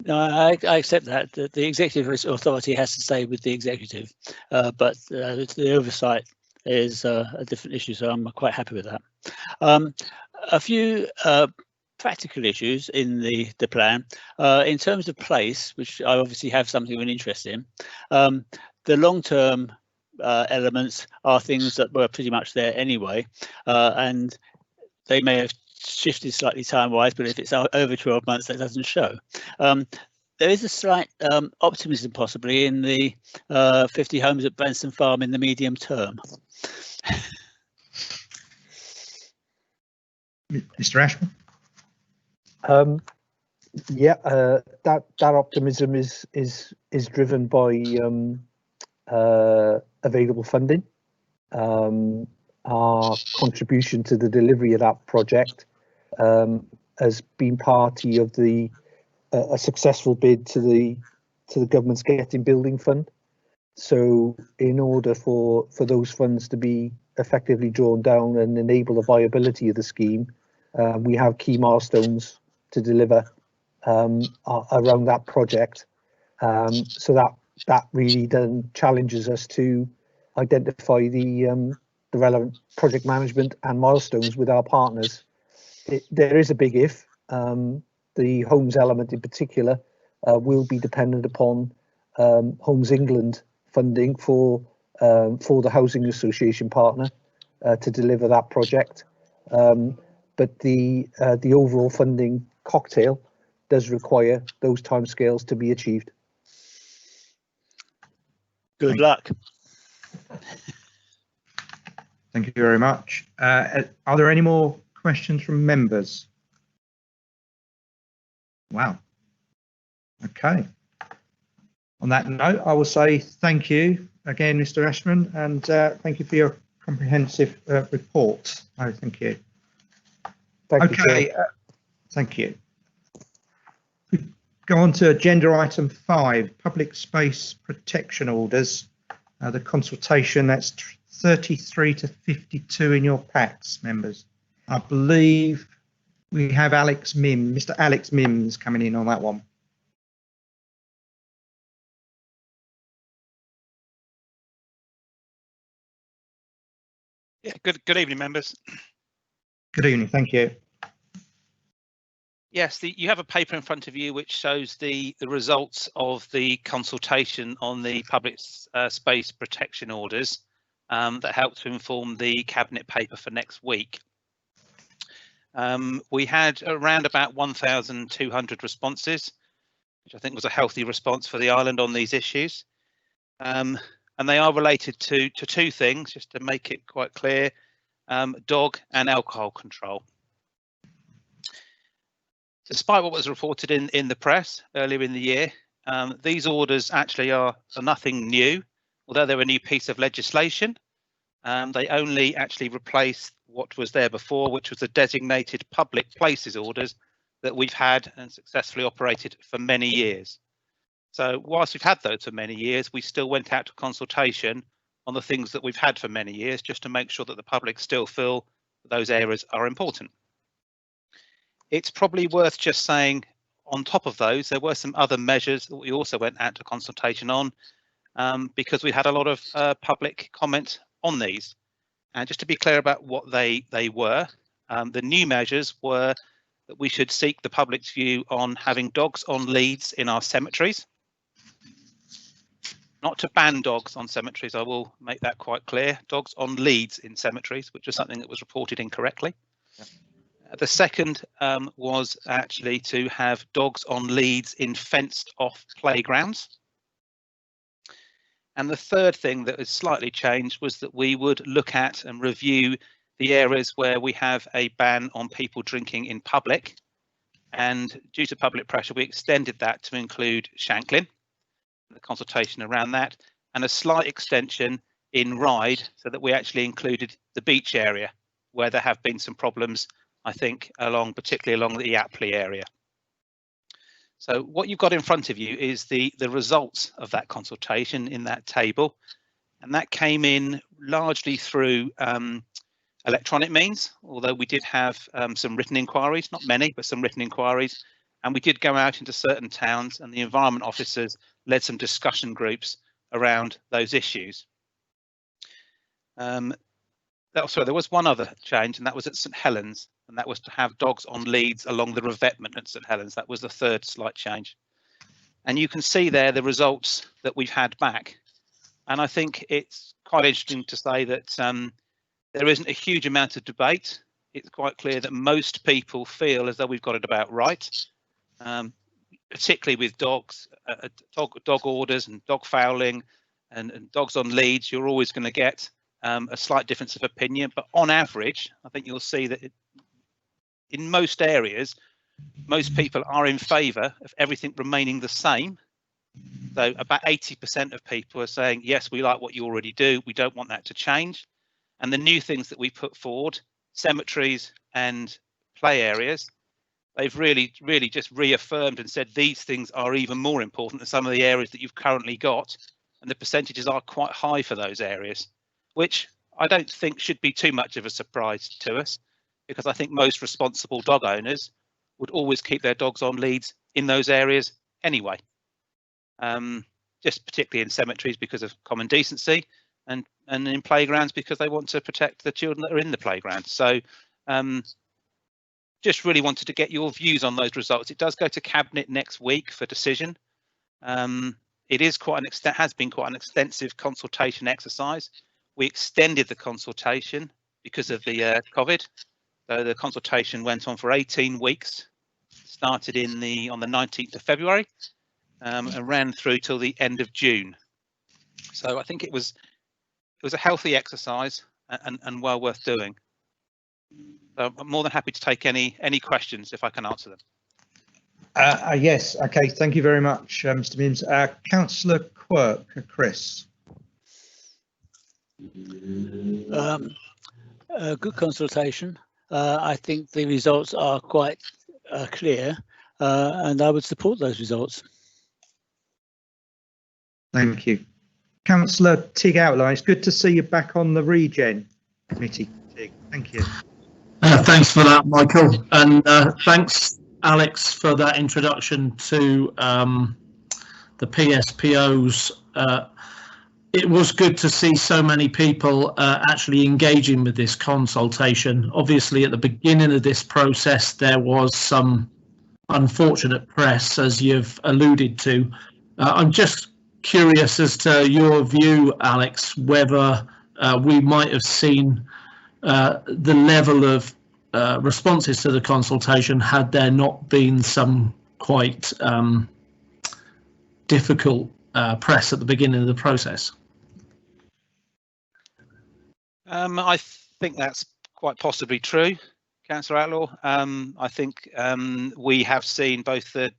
No, I accept that the executive authority has to stay with the executive, but the oversight is a different issue, so I'm quite happy with that. A few practical issues in the plan. In terms of place, which I obviously have something of an interest in, the long-term elements are things that were pretty much there anyway, and they may have shifted slightly time-wise, but if it's over 12 months, that doesn't show. There is a slight optimism possibly in the 50 homes at Branston Farm in the medium term. Mr. Ashman? That optimism is driven by available funding. Our contribution to the delivery of that project has been party of a successful bid to the government's Getting Building Fund. So in order for those funds to be effectively drawn down and enable the viability of the scheme, we have key milestones to deliver around that project. So that really then challenges us to identify the relevant project management and milestones with our partners. There is a big if. The homes element in particular will be dependent upon Homes England funding for the housing association partner to deliver that project. But the overall funding cocktail does require those timescales to be achieved. Good luck. Thank you very much. Are there any more questions from members? Wow. Okay. On that note, I will say thank you again, Mr. Ashman, and thank you for your comprehensive report. Oh, thank you. Thank you, Okay, thank you. Go on to agenda item 5, public space protection orders. The consultation, that's 33 to 52 in your packs, members. I believe we have Mr. Alex Mims coming in on that one. Yeah, good evening, members. Good evening, thank you. Yes, you have a paper in front of you which shows the results of the consultation on the public space protection orders that helped to inform the cabinet paper for next week. We had around about 1,200 responses, which I think was a healthy response for the island on these issues. And they are related to two things, just to make it quite clear, dog and alcohol control. Despite what was reported in the press earlier in the year, these orders actually are nothing new. Although they're a new piece of legislation, they only actually replace what was there before, which was the designated public places orders that we've had and successfully operated for many years. So whilst we've had those for many years, we still went out to consultation on the things that we've had for many years, just to make sure that the public still feel that those areas are important. It's probably worth just saying, on top of those, there were some other measures that we also went out to consultation on, because we had a lot of public comment on these. And just to be clear about what they were, the new measures were that we should seek the public's view on having dogs on leads in our cemeteries. Not to ban dogs on cemeteries, I will make that quite clear. Dogs on leads in cemeteries, which was something that was reported incorrectly. Yeah. The second was actually to have dogs on leads in fenced off playgrounds. And the third thing that has slightly changed was that we would look at and review the areas where we have a ban on people drinking in public. And due to public pressure, we extended that to include Shanklin, the consultation around that, and a slight extension in Ryde, so that we actually included the beach area where there have been some problems, I think, particularly along the Yapley area. So what you've got in front of you is the results of that consultation in that table, and that came in largely through electronic means, although we did have some written inquiries, not many, but some written inquiries, and we did go out into certain towns, and the environment officers led some discussion groups around those issues. There was one other change, and that was at St Helens, and that was to have dogs on leads along the revetment at St Helens. That was the third slight change. And you can see there the results that we've had back. And I think it's quite interesting to say that there isn't a huge amount of debate. It's quite clear that most people feel as though we've got it about right, particularly with dogs, dog orders and dog fouling and dogs on leads. You're always going to get a slight difference of opinion, but on average, I think you'll see that in most areas, most people are in favour of everything remaining the same. So about 80% of people are saying, yes, we like what you already do. We don't want that to change. And the new things that we put forward, cemeteries and play areas, they've really just reaffirmed and said these things are even more important than some of the areas that you've currently got. And the percentages are quite high for those areas, which I don't think should be too much of a surprise to us, because I think most responsible dog owners would always keep their dogs on leads in those areas anyway, just particularly in cemeteries because of common decency, and in playgrounds because they want to protect the children that are in the playground. So just really wanted to get your views on those results. It does go to Cabinet next week for decision. It is has been quite an extensive consultation exercise. We extended the consultation because of the COVID. So the consultation went on for 18 weeks started on the 19th of February and ran through till the end of June. So I think it was a healthy exercise and well worth doing. So I'm more than happy to take any questions if I can answer them. Yes, okay, thank you very much, Mr. Mims. Councillor Quirk, Chris. Good consultation. I think the results are quite clear, and I would support those results. Thank you. Councillor Tig Outline, it's good to see you back on the Regen Committee. Tig, thank you. Thanks for that, Michael, and thanks, Alex, for that introduction to the PSPOs. It was good to see so many people actually engaging with this consultation. Obviously, at the beginning of this process, there was some unfortunate press, as you've alluded to. I'm just curious as to your view, Alex, whether we might have seen the level of responses to the consultation had there not been some quite difficult press at the beginning of the process. I think that's quite possibly true, Councillor Outlaw. I think we have seen both the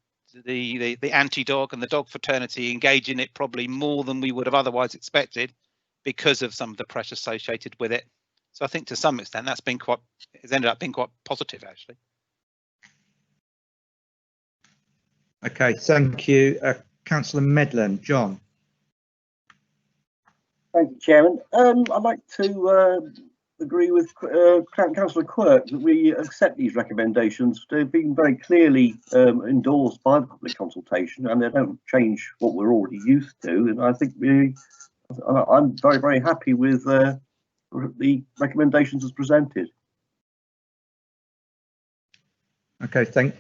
anti-dog and the dog fraternity engage in it probably more than we would have otherwise expected because of some of the press associated with it. So I think to some extent that's been it's ended up being quite positive, actually. Okay, thank you. Councillor Medland, John. Thank you, Chairman. I'd like to agree with Councillor Quirk that we accept these recommendations. They've been very clearly endorsed by the public consultation, and they don't change what we're already used to. And I think I'm very, very happy with the recommendations as presented. Okay,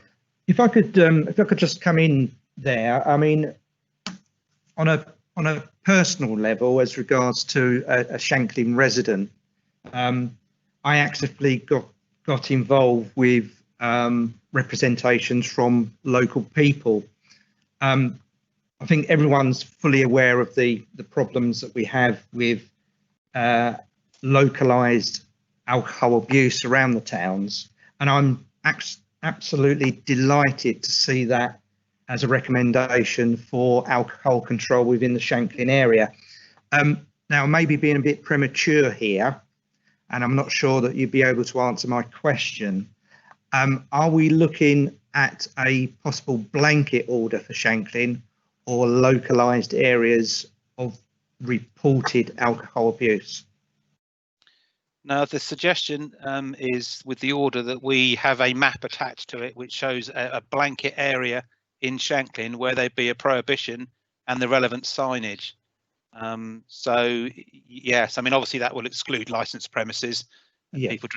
if I could just come in there. I mean, on a personal level, as regards to a Shanklin resident, I actively got involved with representations from local people. I think everyone's fully aware of the problems that we have with localised alcohol abuse around the towns, and I'm absolutely delighted to see that as a recommendation for alcohol control within the Shanklin area. Now, maybe being a bit premature here, and I'm not sure that you'd be able to answer my question. Are we looking at a possible blanket order for Shanklin or localised areas of reported alcohol abuse? Now, the suggestion is with the order that we have a map attached to it, which shows a blanket area in Shanklin where there'd be a prohibition and the relevant signage. So yes, I mean, obviously that will exclude licensed premises, yeah, people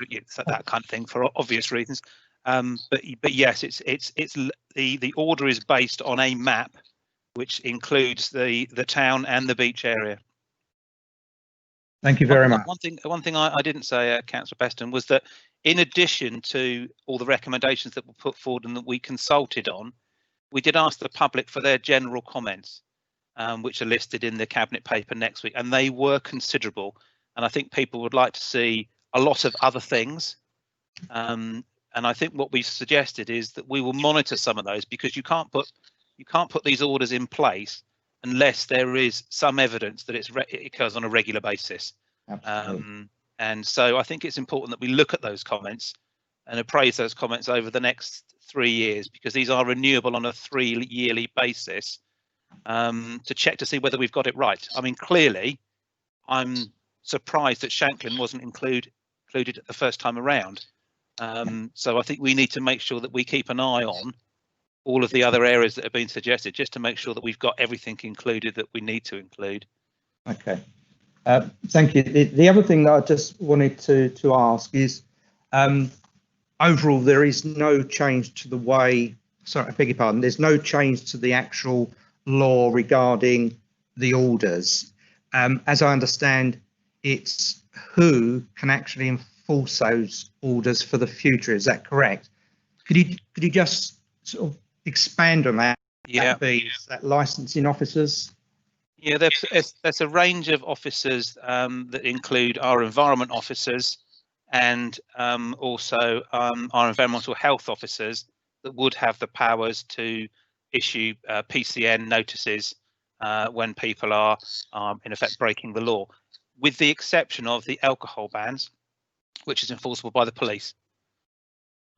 that kind of thing for obvious reasons. But yes, it's the order is based on a map which includes the town and the beach area. Thank you very much. One thing I didn't say, Councillor Beston, was that in addition to all the recommendations that were put forward and that we consulted on, we did ask the public for their general comments, which are listed in the Cabinet paper next week, and they were considerable. And I think people would like to see a lot of other things. And I think what we've suggested is that we will monitor some of those, because you can't put these orders in place unless there is some evidence that it occurs on a regular basis. And so I think it's important that we look at those comments and appraise those comments over the next 3 years, because these are renewable on a 3-yearly basis, to check to see whether we've got it right. I mean, clearly, I'm surprised that Shanklin wasn't included at the first time around. So I think we need to make sure that we keep an eye on all of the other areas that have been suggested, just to make sure that we've got everything included that we need to include. Okay, thank you. The other thing that I just wanted to ask is, overall, there is no change to the way, sorry, I beg your pardon, there's no change to the actual law regarding the orders. As I understand, it's who can actually enforce those orders for the future. Is that correct? Could you just sort of expand on that? Yeah. That licensing officers? Yeah, there's a range of officers that include our environment officers and also our environmental health officers that would have the powers to issue PCN notices when people are in effect breaking the law, with the exception of the alcohol bans, which is enforceable by the police.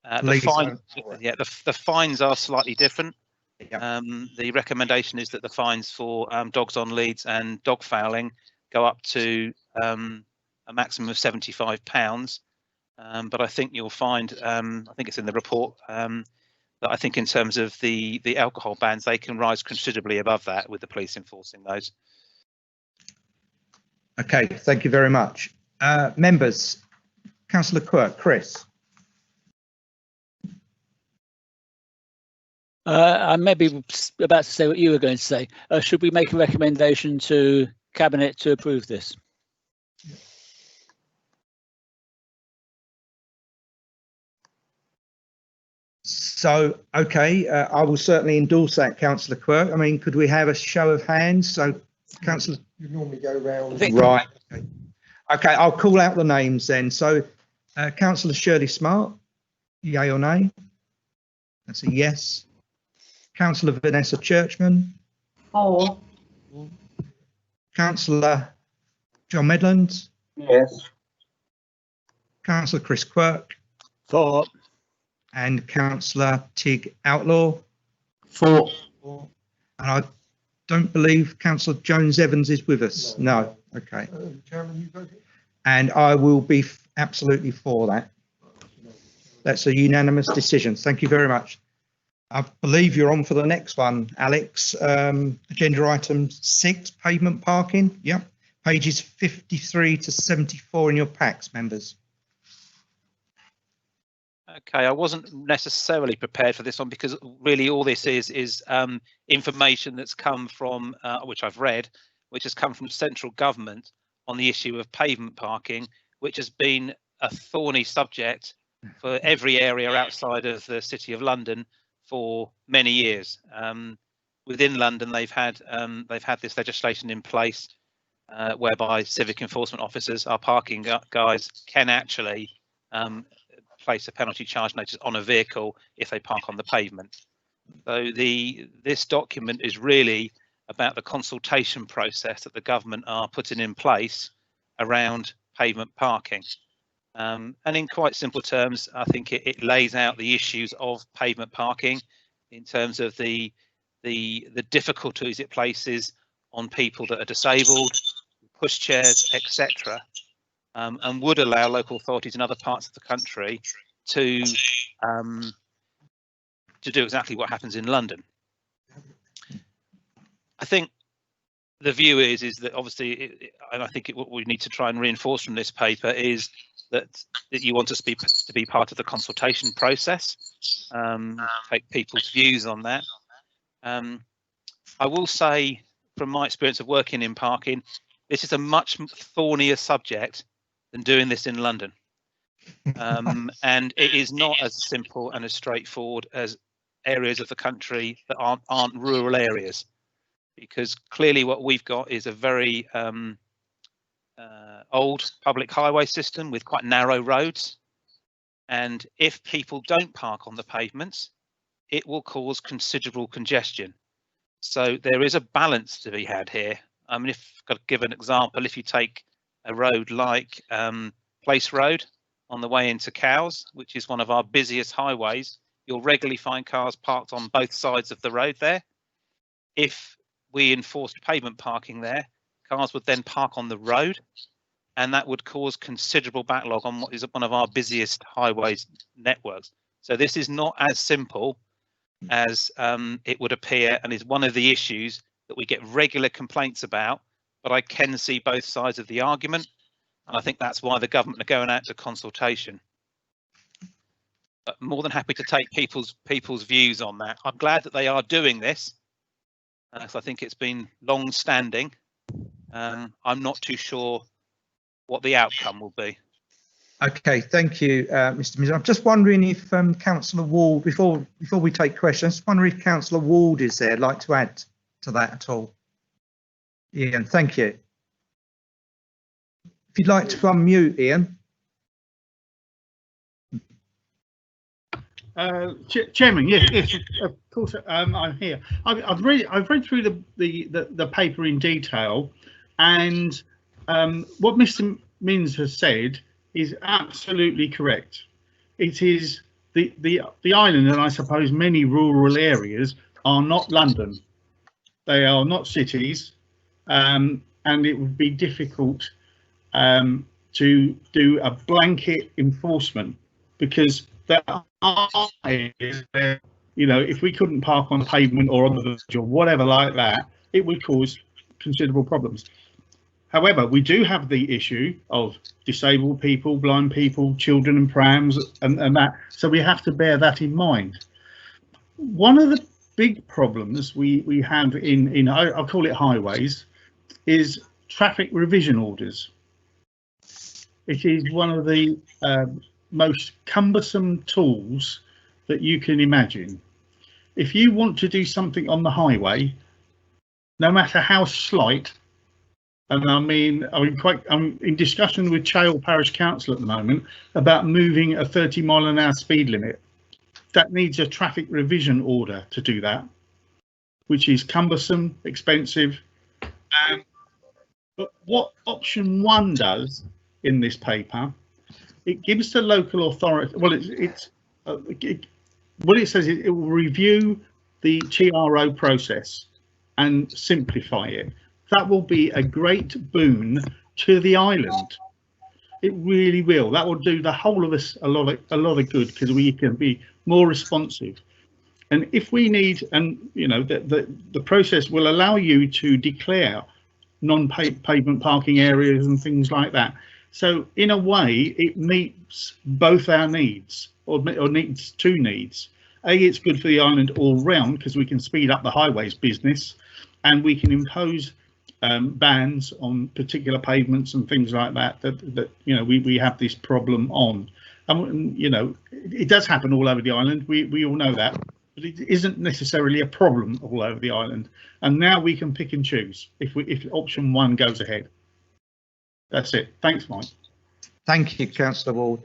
The fines are slightly different. Yeah. The recommendation is that the fines for dogs on leads and dog fouling go up to a maximum of £75. But I think you'll find, I think it's in the report, that I think in terms of the alcohol bans, they can rise considerably above that with the police enforcing those. Okay, thank you very much. Members, Councillor Quirk, Chris. I may be about to say what you were going to say. Should we make a recommendation to Cabinet to approve this? So, okay, I will certainly endorse that, Councillor Quirk. I mean, could we have a show of hands? So, Councillor, you normally go round. Right. Okay, I'll call out the names then. So, Councillor Shirley Smart, yay or nay? That's a yes. Councillor Vanessa Churchman. For. Councillor John Medland. Yes. Councillor Chris Quirk. For. And Councillor Tig Outlaw. For. And I don't believe Councillor Jones Evans is with us. No. Okay. Chairman, you voted? And I will be absolutely for that. That's a unanimous decision. Thank you very much. I believe you're on for the next one, Alex. Agenda item 6, pavement parking. Yep. Pages 53 to 74 in your packs, members. Okay, I wasn't necessarily prepared for this one because really all this is information that's come from, which I've read, which has come from central government on the issue of pavement parking, which has been a thorny subject for every area outside of the City of London for many years. Within London, they've had this legislation in place whereby civic enforcement officers, our parking guys, can actually place a penalty charge notice on a vehicle if they park on the pavement. So this document is really about the consultation process that the government are putting in place around pavement parking. And in quite simple terms, I think it lays out the issues of pavement parking in terms of the difficulties it places on people that are disabled, pushchairs, etc., and would allow local authorities in other parts of the country to do exactly what happens in London. I think the view is that obviously, and I think what we need to try and reinforce from this paper is that you want us to be part of the consultation process, take people's views on that. I will say, from my experience of working in parking, this is a much thornier subject than doing this in London. And it is not as simple and as straightforward as areas of the country that aren't rural areas, because clearly what we've got is a very old public highway system with quite narrow roads, and if people don't park on the pavements, it will cause considerable congestion. So there is a balance to be had here. I mean, if I've got to give an example, if you take a road like Place Road on the way into Cowes, which is one of our busiest highways, you'll regularly find cars parked on both sides of the road there. If we enforced pavement parking there, cars would then park on the road, and that would cause considerable backlog on what is one of our busiest highways networks. So this is not as simple as it would appear, and is one of the issues that we get regular complaints about, but I can see both sides of the argument, and I think that's why the government are going out to consultation. But more than happy to take people's views on that. I'm glad that they are doing this, because I think it's been long standing. I'm not too sure what the outcome will be. Okay, thank you, Mr. Mills. I'm just wondering if Councillor Ward, before we take questions, just wondering if Councillor Ward is there, like to add to that at all. Ian, thank you. If you'd like to unmute, Ian. Chairman, yes, of course, I'm here. I've read through the paper in detail, and what Mr. Minns has said is absolutely correct. It is the island, and I suppose many rural areas are not London. They are not cities, and it would be difficult to do a blanket enforcement, because there are areas where, you know, if we couldn't park on the pavement or on the verge or whatever like that, it would cause considerable problems. However, we do have the issue of disabled people, blind people, children and prams and that, so we have to bear that in mind. One of the big problems we have in I'll call it highways is traffic revision orders. It is one of the most cumbersome tools that you can imagine. If you want to do something on the highway, no matter how slight, and I'm in discussion with Chale Parish Council at the moment about moving a 30-mile-an-hour speed limit. That needs a traffic revision order to do that, which is cumbersome, expensive. But what option 1 does in this paper, it gives the local authority, well, what it says is it will review the TRO process and simplify it. That will be a great boon to the island. It really will. That will do the whole of us a lot of good, because we can be more responsive. And if we need, and you know, the process will allow you to declare non-pavement parking areas and things like that. So in a way, it meets both our needs, or needs 2 needs. A, it's good for the island all round, because we can speed up the highways business, and we can impose bans on particular pavements and things like that that you know we have this problem on. And you know, it does happen all over the island. We all know that, but it isn't necessarily a problem all over the island. And now we can pick and choose if option 1 goes ahead. That's it. Thanks, Mike. Thank you, Councillor Ward.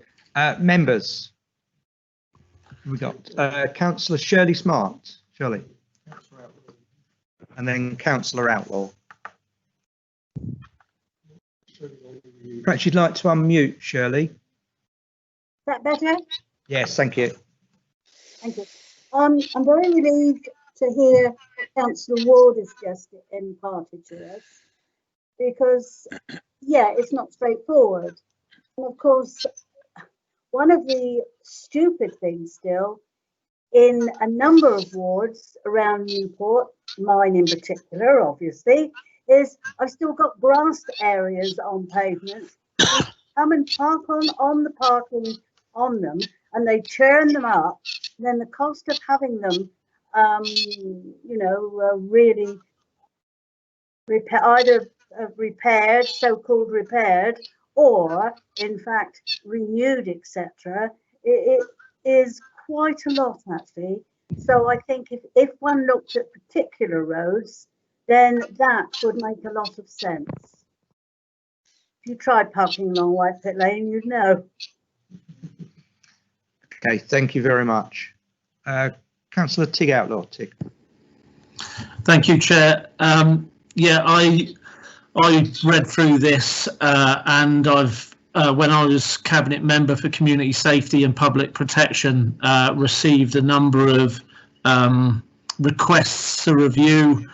Members, we got Councillor Shirley Smart. Shirley. And then Councillor Outlaw. Perhaps you'd like to unmute, Shirley. Is that better? Yes, thank you. Thank you. I'm very relieved to hear what Councillor Ward has just imparted to us, because, yeah, it's not straightforward. And of course, one of the stupid things still in a number of wards around Newport, mine in particular, obviously, is I've still got grassed areas on pavements. Come and park on the parking on them, and they churn them up. And then the cost of having them, you know, really either repaired, so-called repaired, or in fact renewed, etc. It is quite a lot, actually. So I think if one looked at particular roads, then that would make a lot of sense. If you tried parking along White Pit Lane, you'd know. Okay, thank you very much. Councillor Tig Outlaw. Tig. Thank you, Chair. Yeah, I read through this and I've when I was Cabinet Member for Community Safety and Public Protection, received a number of requests to review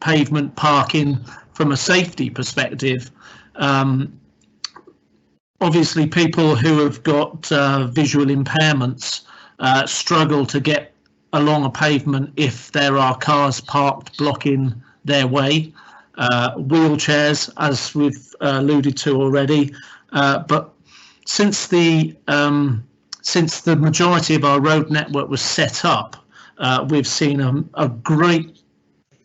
pavement parking from a safety perspective. Obviously, people who have got visual impairments struggle to get along a pavement if there are cars parked blocking their way. Wheelchairs, as we've alluded to already, but since the majority of our road network was set up, we've seen a great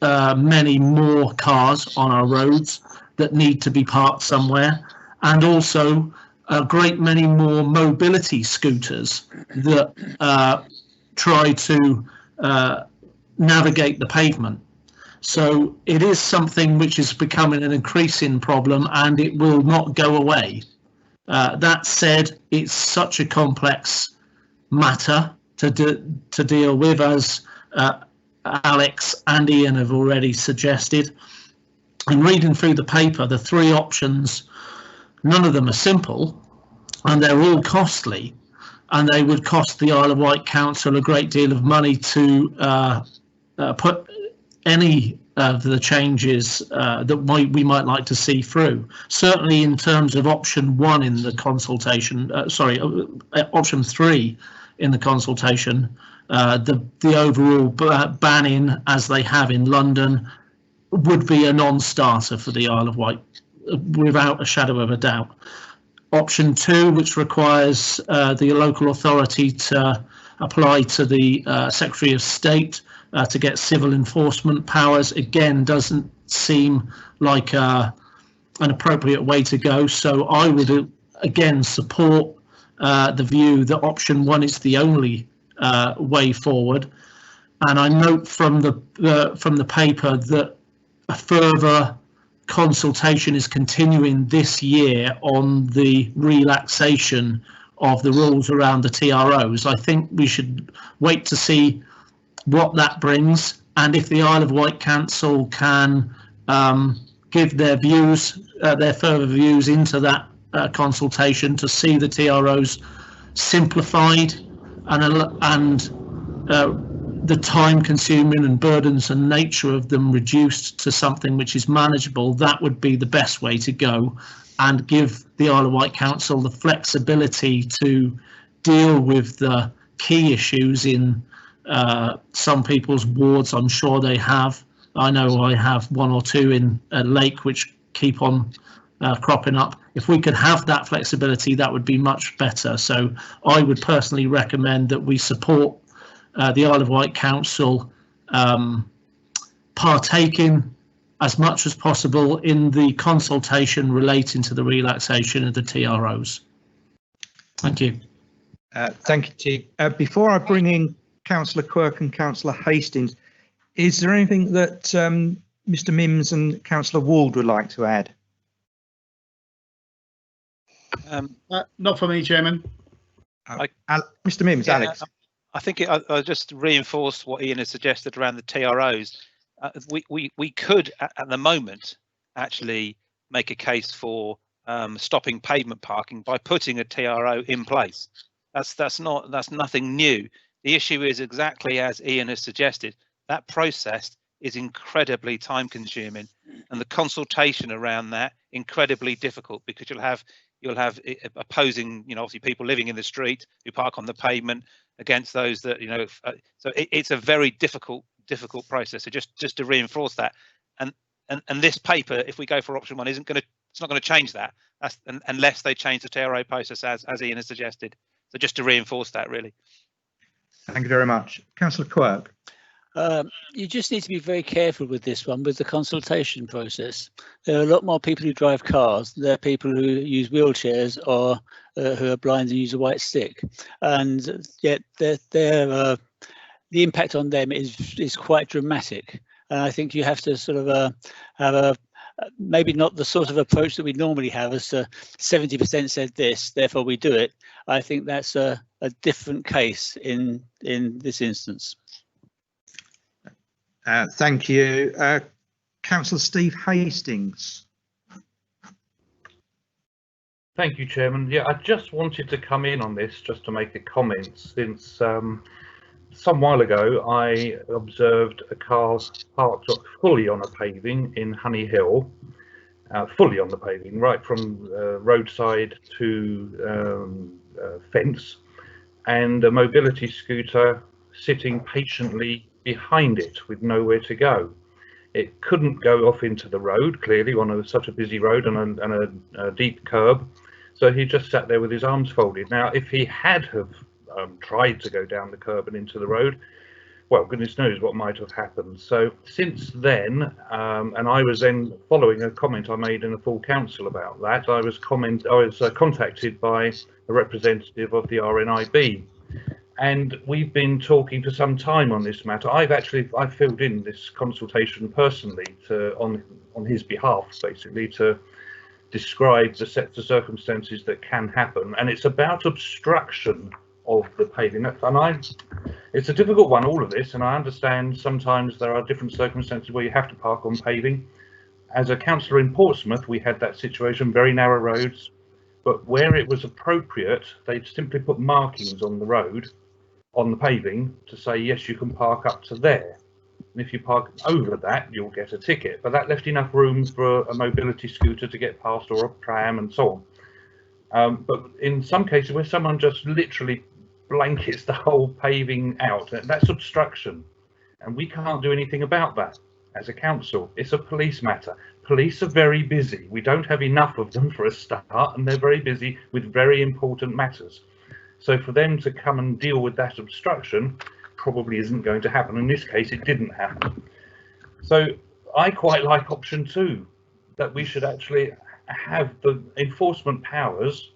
many more cars on our roads that need to be parked somewhere, and also a great many more mobility scooters that try to navigate the pavement. So it is something which is becoming an increasing problem, and it will not go away. That said, it's such a complex matter to deal with, as Alex and Ian have already suggested. And reading through the paper, the three options, none of them are simple, and they're all costly, and they would cost the Isle of Wight Council a great deal of money to put any of the changes that we might like to see through. Certainly in terms of option 1 in the consultation, option 3 in the consultation, the overall banning, as they have in London, would be a non-starter for the Isle of Wight, without a shadow of a doubt. Option 2, which requires the local authority to apply to the Secretary of State to get civil enforcement powers, again, doesn't seem like an appropriate way to go. So I would again support the view that option 1 is the only way forward. And I note from the paper that a further consultation is continuing this year on the relaxation of the rules around the TROs. I think we should wait to see what that brings, and if the Isle of Wight Council can give their views, their further views into that consultation to see the TROs simplified and the time consuming and burdensome nature of them reduced to something which is manageable, that would be the best way to go, and give the Isle of Wight Council the flexibility to deal with the key issues in some people's wards. I'm sure they have. I know I have 1 or 2 in Lake which keep on cropping up. If we could have that flexibility, that would be much better. So I would personally recommend that we support the Isle of Wight Council partaking as much as possible in the consultation relating to the relaxation of the TROs. Thank you. Thank you, Chief. Before I bring in Councillor Quirk and Councillor Hastings, is there anything that Mr Mims and Councillor Ward would like to add? Not for me, Chairman. Mr Mims, Alex. I think I'll just reinforce what Ian has suggested around the TROs. We could, at the moment, actually make a case for stopping pavement parking by putting a TRO in place. That's nothing new. The issue is exactly as Ian has suggested. That process is incredibly time consuming, and the consultation around that incredibly difficult, because you'll have opposing, obviously people living in the street who park on the pavement against those that, so it's a very difficult process. So just to reinforce that, and this paper, if we go for option 1, it's not going to change that. Unless they change the TRO process as Ian has suggested. So just to reinforce that, really. Thank you very much. Councillor Quirk. You just need to be very careful with this one, with the consultation process. There are a lot more people who drive cars. There are people who use wheelchairs or who are blind and use a white stick, and yet the impact on them is quite dramatic. And I think you have to sort of have a maybe not the sort of approach that we normally have, as 70% said this, therefore we do it. I think that's a different case in this instance. Thank you. Councillor Steve Hastings. Thank you, Chairman. Yeah, I just wanted to come in on this just to make a comment, since some while ago I observed a car parked fully on a paving in Honey Hill, fully on the paving, right from roadside to fence, and a mobility scooter sitting patiently behind it with nowhere to go. It couldn't go off into the road, clearly on such a busy road and a deep curb, so he just sat there with his arms folded. Now, if he had have tried to go down the curb and into the road, well, goodness knows what might have happened. So since then, and I was then following a comment I made in a full council about that, I was contacted by a representative of the RNIB, and we've been talking for some time on this matter. I've filled in this consultation personally on his behalf, basically, to describe the sets of circumstances that can happen, and it's about obstruction of the paving. And it's a difficult one, all of this, and I understand sometimes there are different circumstances where you have to park on paving. As a councillor in Portsmouth, we had that situation, very narrow roads, but where it was appropriate, they'd simply put markings on the road, on the paving, to say, yes, you can park up to there. And if you park over that, you'll get a ticket. But that left enough room for a mobility scooter to get past, or a tram and so on. But in some cases where someone just literally blankets the whole paving out, that's obstruction. And we can't do anything about that as a council. It's a police matter. Police are very busy. We don't have enough of them for a start, and they're very busy with very important matters. So for them to come and deal with that obstruction probably isn't going to happen. In this case, it didn't happen. So I quite like option 2, that we should actually have the enforcement powers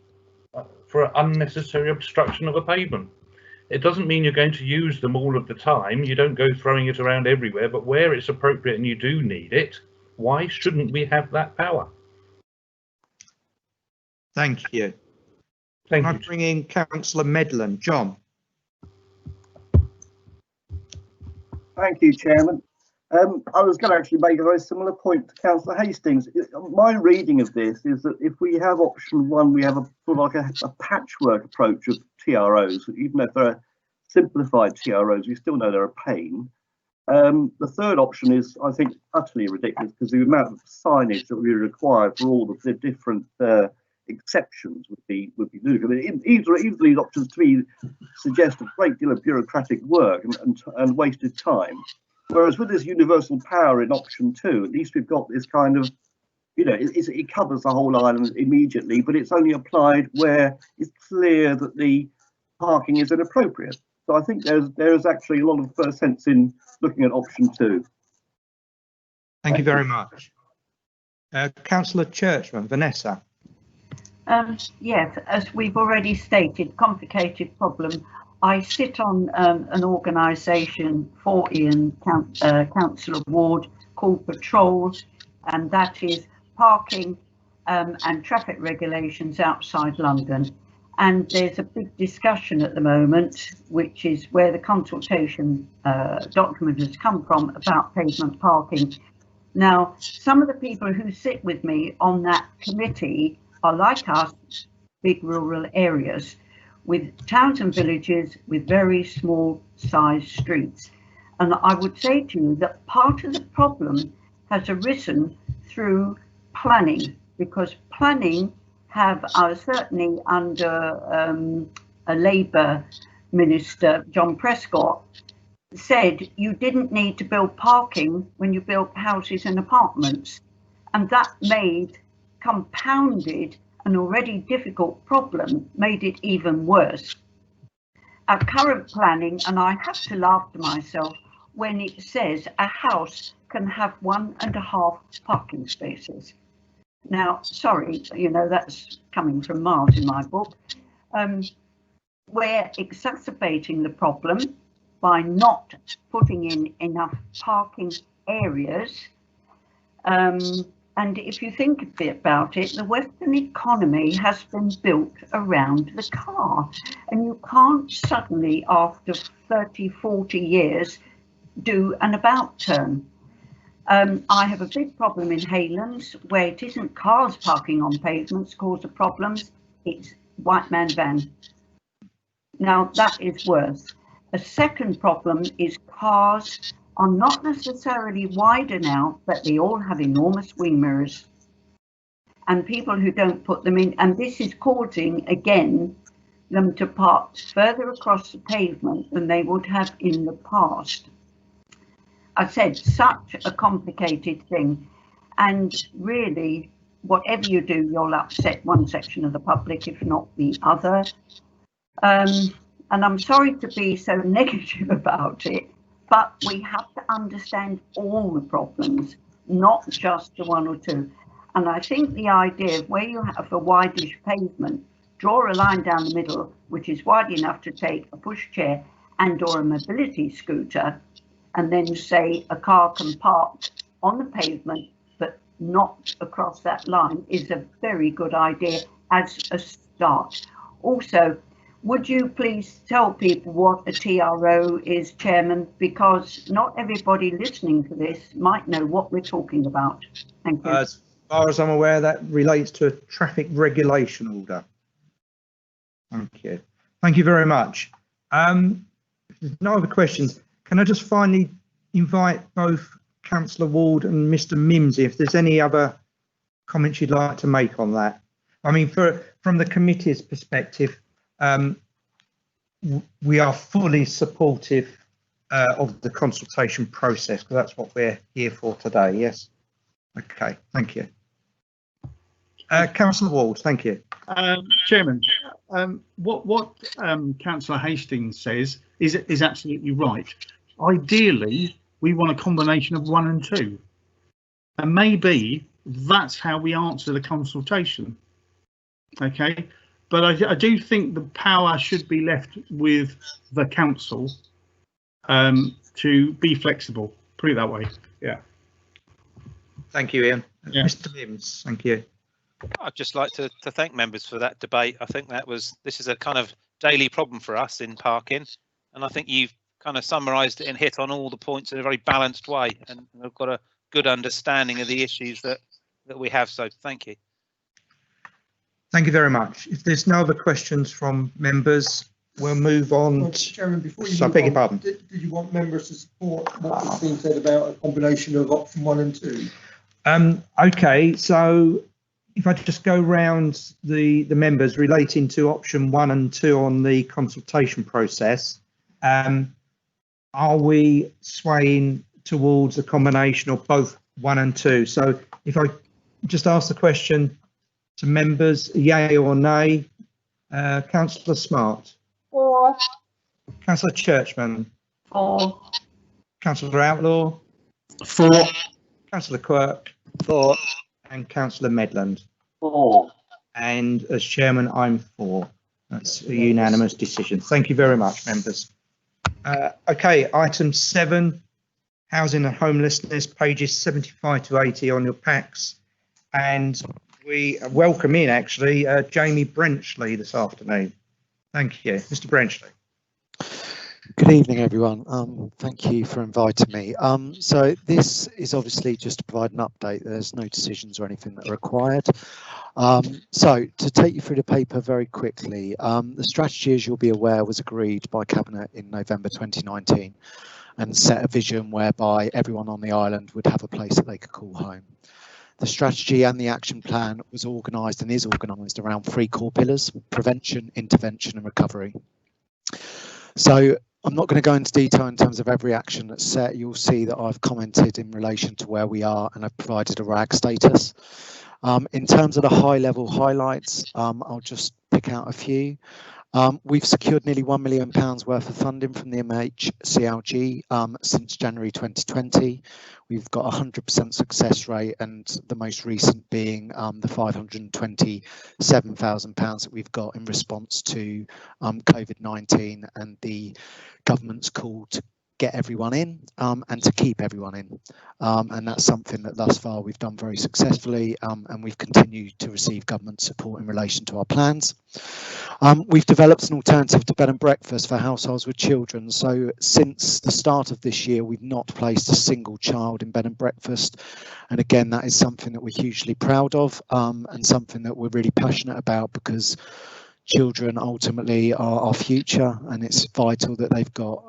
for unnecessary obstruction of a pavement. It doesn't mean you're going to use them all of the time. You don't go throwing it around everywhere, but where it's appropriate and you do need it, why shouldn't we have that power? Thank you. Thank I you. bring in Councillor Medland. John. Thank you, Chairman. I was going to actually make a very similar point to Councillor Hastings. My reading of this is that if we have option 1, we have a sort of like a patchwork approach of TROs. Even if they're simplified TROs, we still know they're a pain. The third option is, I think, utterly ridiculous, because the amount of signage that would be required for all of the different exceptions would be ludicrous. I mean, either of these options to me suggest a great deal of bureaucratic work and wasted time. Whereas with this universal power in option 2, at least we've got this kind of, you know, it covers the whole island immediately, but it's only applied where it's clear that the parking is inappropriate. So I think there's actually a lot of sense in looking at option 2. Thank you very much. Councillor Churchman, Vanessa. Yes, as we've already stated, complicated problem. I sit on an organisation for Ian, Councillor Ward, called Patrol, and that is parking and traffic regulations outside London. And there's a big discussion at the moment, which is where the consultation document has come from, about pavement parking. Now, some of the people who sit with me on that committee are like us, big rural areas, with towns and villages with very small sized streets. And I would say to you that part of the problem has arisen through planning, because planning have certainly under a Labour minister, John Prescott, said you didn't need to build parking when you built houses and apartments. And that compounded an already difficult problem, made it even worse. Our current planning, and I have to laugh to myself when it says a house can have 1.5 parking spaces. Now, sorry, you know, that's coming from Mars in my book. We're exacerbating the problem by not putting in enough parking areas. And if you think a bit about it, the Western economy has been built around the car, and you can't suddenly, after 30, 40 years, do an about turn. I have a big problem in Haylands, where it isn't cars parking on pavements cause the problems, it's white man van. Now that is worse. A second problem is cars are not necessarily wide enough, but they all have enormous wing mirrors. And people who don't put them in, and this is causing, again, them to park further across the pavement than they would have in the past. I said, such a complicated thing. And really, whatever you do, you'll upset one section of the public, if not the other. And I'm sorry to be so negative about it, but we have to understand all the problems, not just the one or two. And I think the idea of where you have a wideish pavement, draw a line down the middle, which is wide enough to take a pushchair and or a mobility scooter, and then say a car can park on the pavement, but not across that line, is a very good idea as a start. Also, would you please tell people what a TRO is, Chairman, because not everybody listening to this might know what we're talking about. Thank you. As far as I'm aware, that relates to a traffic regulation order. Thank you. Thank you very much. If there's no other questions, can I just finally invite both Councillor Ward and Mr. Mimsy if there's any other comments you'd like to make on that? I mean, from the committee's perspective, we are fully supportive of the consultation process, because that's what we're here for today. Yes. Okay. Thank you. Councillor Ward, thank you. Chairman, what Councillor Hastings says is absolutely right. Ideally, we want a combination of 1 and 2, and maybe that's how we answer the consultation. Okay, but I do think the power should be left with the council to be flexible. Put it that way. Yeah. Thank you, Ian. Yeah. Mr. Mims, thank you. I'd just like to thank members for that debate. I think this is a kind of daily problem for us in parking, and I think you've kind of summarised it and hit on all the points in a very balanced way, and I've got a good understanding of the issues that we have. So thank you. Thank you very much. If there's no other questions from members, we'll move on. Well, Chairman, before you I beg your pardon. did you want members to support what was being said about a combination of option 1 and 2? Okay, so if I just go round the members relating to option 1 and 2 on the consultation process, are we swaying towards a combination of both 1 and 2? So if I just ask the question to members, yay or nay, Councillor Smart. For. Councillor Churchman. For. Councillor Outlaw. For. Councillor Quirk. For. And Councillor Medland. For. And as chairman, I'm for. That's a unanimous decision. Thank you very much, members. Okay, item 7, housing and homelessness, pages 75 to 80 on your packs. And we welcome in, actually, Jamie Brenchley this afternoon. Thank you. Mr. Brenchley. Good evening, everyone. Thank you for inviting me. So this is obviously just to provide an update. There's no decisions or anything that are required. So to take you through the paper very quickly, the strategy, as you'll be aware, was agreed by Cabinet in November 2019 and set a vision whereby everyone on the island would have a place that they could call home. The strategy and the action plan was organised and is organised around 3 core pillars: prevention, intervention and recovery. So I'm not going to go into detail in terms of every action that's set. You'll see that I've commented in relation to where we are and I've provided a RAG status. In terms of the high level highlights, I'll just pick out a few. We've secured nearly £1 million worth of funding from the MHCLG since January 2020. We've got a 100% success rate, and the most recent being the £527,000 that we've got in response to COVID-19 and the government's call to get everyone in and to keep everyone in. And that's something that thus far we've done very successfully, and we've continued to receive government support in relation to our plans. We've developed an alternative to bed and breakfast for households with children. So since the start of this year, we've not placed a single child in bed and breakfast. And again, that is something that we're hugely proud of, and something that we're really passionate about, because children ultimately are our future, and it's vital that they've got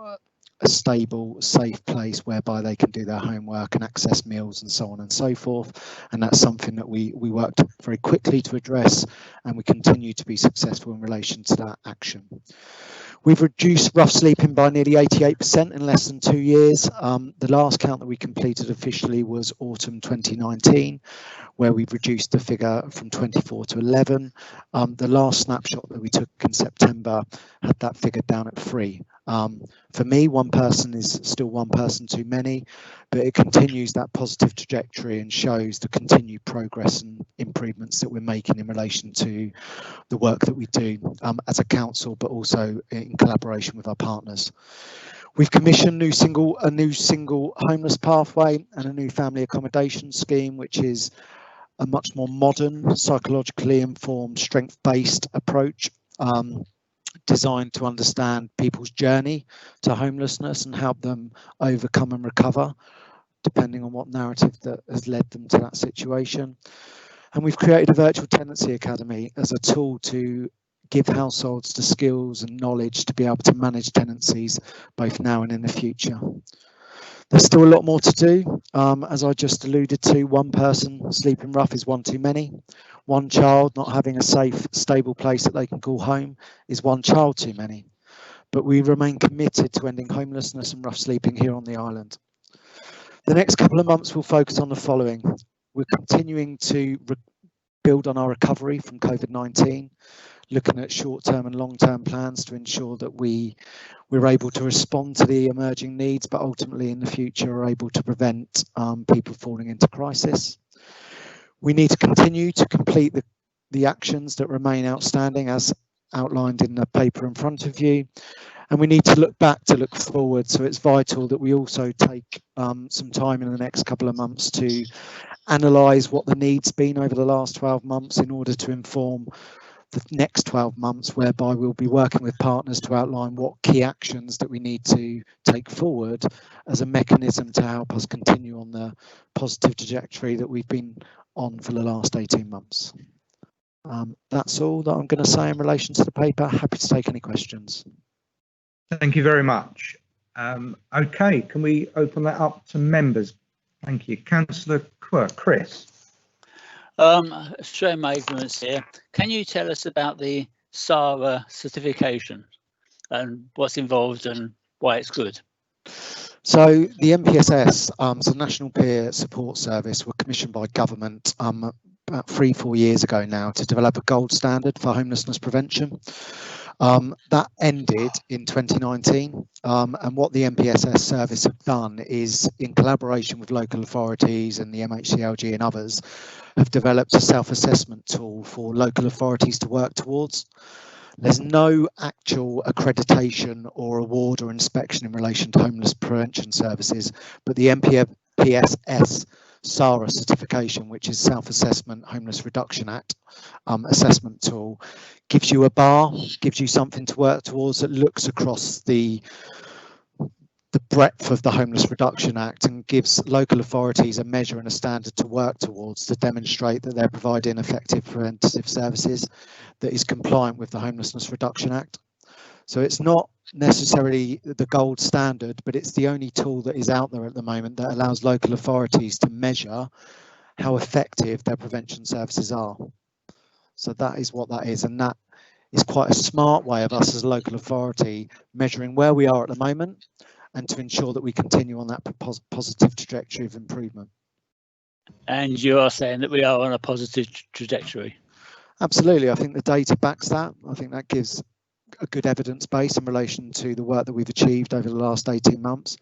a stable, safe place whereby they can do their homework and access meals and so on and so forth. And that's something that we worked very quickly to address, and we continue to be successful in relation to that action. We've reduced rough sleeping by nearly 88% in less than 2 years. The last count that we completed officially was autumn 2019, where we've reduced the figure from 24 to 11. The last snapshot that we took in September had that figure down at 3. For me, one person is still one person too many, but it continues that positive trajectory and shows the continued progress and improvements that we're making in relation to the work that we do as a council, but also in collaboration with our partners. We've commissioned a new single homeless pathway and a new family accommodation scheme, which is a much more modern, psychologically informed, strength-based approach designed to understand people's journey to homelessness and help them overcome and recover, depending on what narrative that has led them to that situation. And we've created a virtual tenancy academy as a tool to give households the skills and knowledge to be able to manage tenancies both now and in the future. There's still a lot more to do. As I just alluded to, one person sleeping rough is one too many. One child not having a safe, stable place that they can call home is one child too many. But we remain committed to ending homelessness and rough sleeping here on the island. The next couple of months will focus on the following. We're continuing to build on our recovery from COVID-19, looking at short-term and long-term plans to ensure that we're able to respond to the emerging needs, but ultimately in the future are able to prevent people falling into crisis. We need to continue to complete the actions that remain outstanding as outlined in the paper in front of you. And we need to look back to look forward. So it's vital that we also take some time in the next couple of months to analyse what the needs been over the last 12 months in order to inform the next 12 months, whereby we'll be working with partners to outline what key actions that we need to take forward as a mechanism to help us continue on the positive trajectory that we've been on for the last 18 months. That's all that I'm going to say in relation to the paper. Happy to take any questions. Thank you very much. Okay, can we open that up to members? Thank you. Councillor Quirk, Chris. Showing my ignorance here, can you tell us about the SARA certification and what's involved and why it's good? So the NPSS, so National Peer Support Service, were commissioned by government about 3-4 years ago now to develop a gold standard for homelessness prevention. That ended in 2019, and what the NPSS service have done is, in collaboration with local authorities and the MHCLG and others, have developed a self-assessment tool for local authorities to work towards. There's no actual accreditation or award or inspection in relation to homeless prevention services, but the NPSS SARA certification, which is Self-Assessment Homeless Reduction Act assessment tool, gives you a bar, gives you something to work towards that looks across the breadth of the Homeless Reduction Act and gives local authorities a measure and a standard to work towards to demonstrate that they're providing effective preventative services that is compliant with the Homelessness Reduction Act. So it's not necessarily the gold standard, but it's the only tool that is out there at the moment that allows local authorities to measure how effective their prevention services are. So that is what that is, and that is quite a smart way of us as a local authority measuring where we are at the moment and to ensure that we continue on that positive trajectory of improvement. And you are saying that we are on a positive trajectory? Absolutely, I think the data backs that. I think that gives a good evidence base in relation to the work that we've achieved over the last 18 months.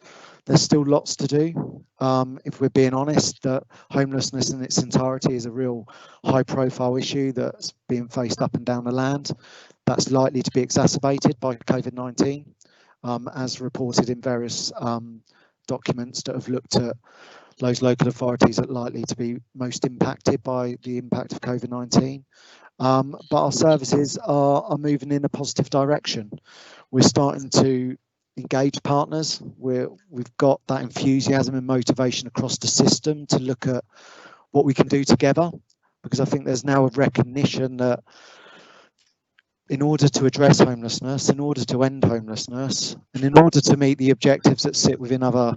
There's still lots to do. If we're being honest, that homelessness in its entirety is a real high profile issue that's being faced up and down the land. That's likely to be exacerbated by COVID-19, as reported in various documents that have looked at those local authorities that are likely to be most impacted by the impact of COVID-19. But our services are moving in a positive direction. We're starting to engage partners. We've got that enthusiasm and motivation across the system to look at what we can do together, because I think there's now a recognition that in order to address homelessness, in order to end homelessness, and in order to meet the objectives that sit within other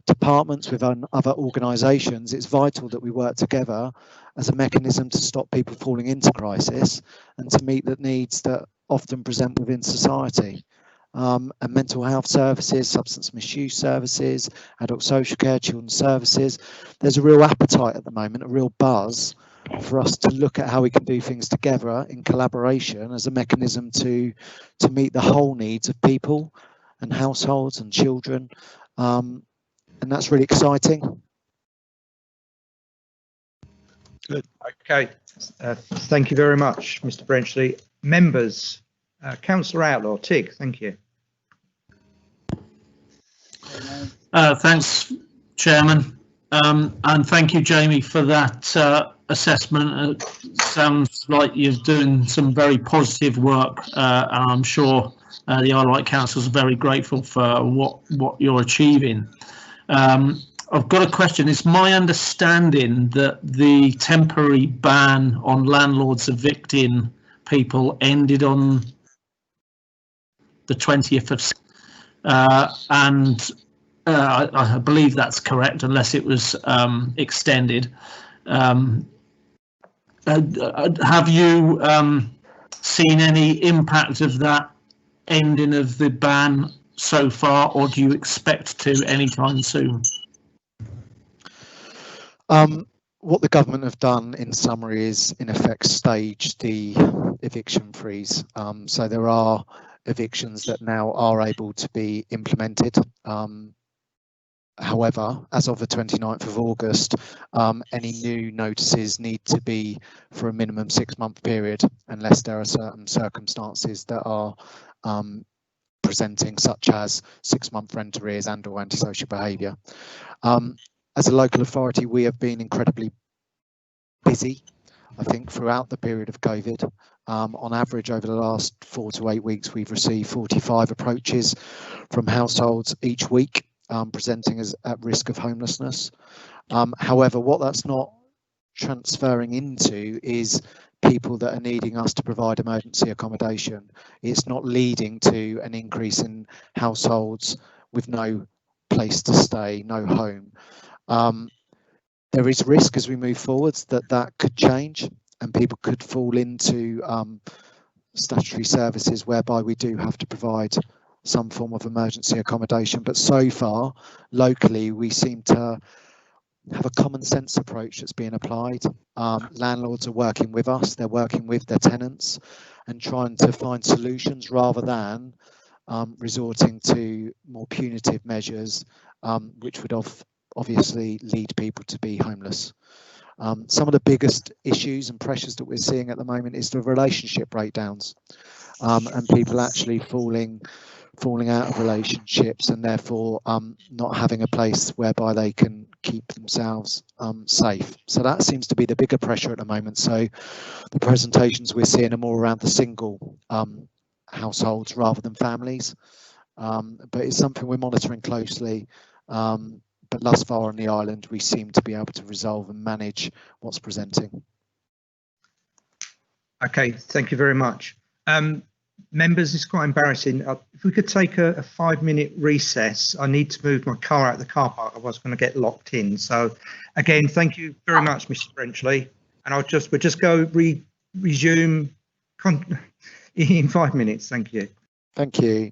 departments, within other organisations, it's vital that we work together as a mechanism to stop people falling into crisis and to meet the needs that often present within society. And mental health services, substance misuse services, adult social care, children's services. There's a real appetite at the moment, a real buzz for us to look at how we can do things together in collaboration as a mechanism to meet the whole needs of people and households and children, and that's really exciting. Good. Okay. Thank you very much, Mr. Brenchley. Members, Councillor Outlaw, Tig, thank you. Thanks, Chairman, and thank you, Jamie, for that assessment. It sounds like you're doing some very positive work, and I'm sure the Isle of Wight Council is very grateful for what you're achieving. I've got a question. It's my understanding that the temporary ban on landlords evicting people ended on the 20th of and I believe that's correct, unless it was extended. Have you seen any impact of that ending of the ban so far, or do you expect to anytime soon? What the government have done in summary is in effect staged the eviction freeze. So there are evictions that now are able to be implemented. However, as of the 29th of August, any new notices need to be for a minimum 6-month period, unless there are certain circumstances that are presenting, such as 6-month rent arrears and or antisocial behaviour. As a local authority, we have been incredibly busy, I think, throughout the period of COVID. On average, over the last 4 to 8 weeks, we've received 45 approaches from households each week, presenting as at risk of homelessness. However, what that's not transferring into is people that are needing us to provide emergency accommodation. It's not leading to an increase in households with no place to stay, no home. There is risk as we move forwards that could change and people could fall into statutory services whereby we do have to provide some form of emergency accommodation. But so far, locally, we seem to have a common sense approach that's being applied. Landlords are working with us, they're working with their tenants and trying to find solutions rather than resorting to more punitive measures, which would obviously lead people to be homeless. Some of the biggest issues and pressures that we're seeing at the moment is the relationship breakdowns, and people actually falling out of relationships and therefore not having a place whereby they can keep themselves safe. So that seems to be the bigger pressure at the moment. So the presentations we're seeing are more around the single households rather than families, but it's something we're monitoring closely. But thus far on the island, we seem to be able to resolve and manage what's presenting. Okay, thank you very much. Members, it's quite embarrassing. If we could take a 5-minute recess, I need to move my car out of the car park. I was going to get locked in. So again, thank you very much, Mr. Brenchley. And we'll just go resume in 5 minutes. Thank you. Thank you.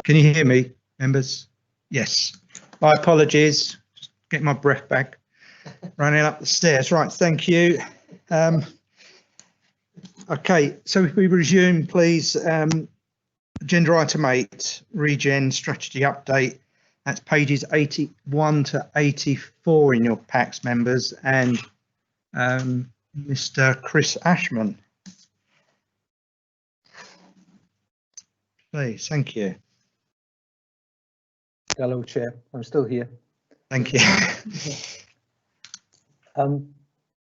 Can you hear me, members? Yes. My apologies. Just get my breath back. Running up the stairs. Right, thank you. Okay, so if we resume, please. Agenda item 8, Regen strategy update. That's pages 81 to 84 in your packs, members, and Mr. Chris Ashman. Please, thank you. Hello, Chair. I'm still here. Thank you.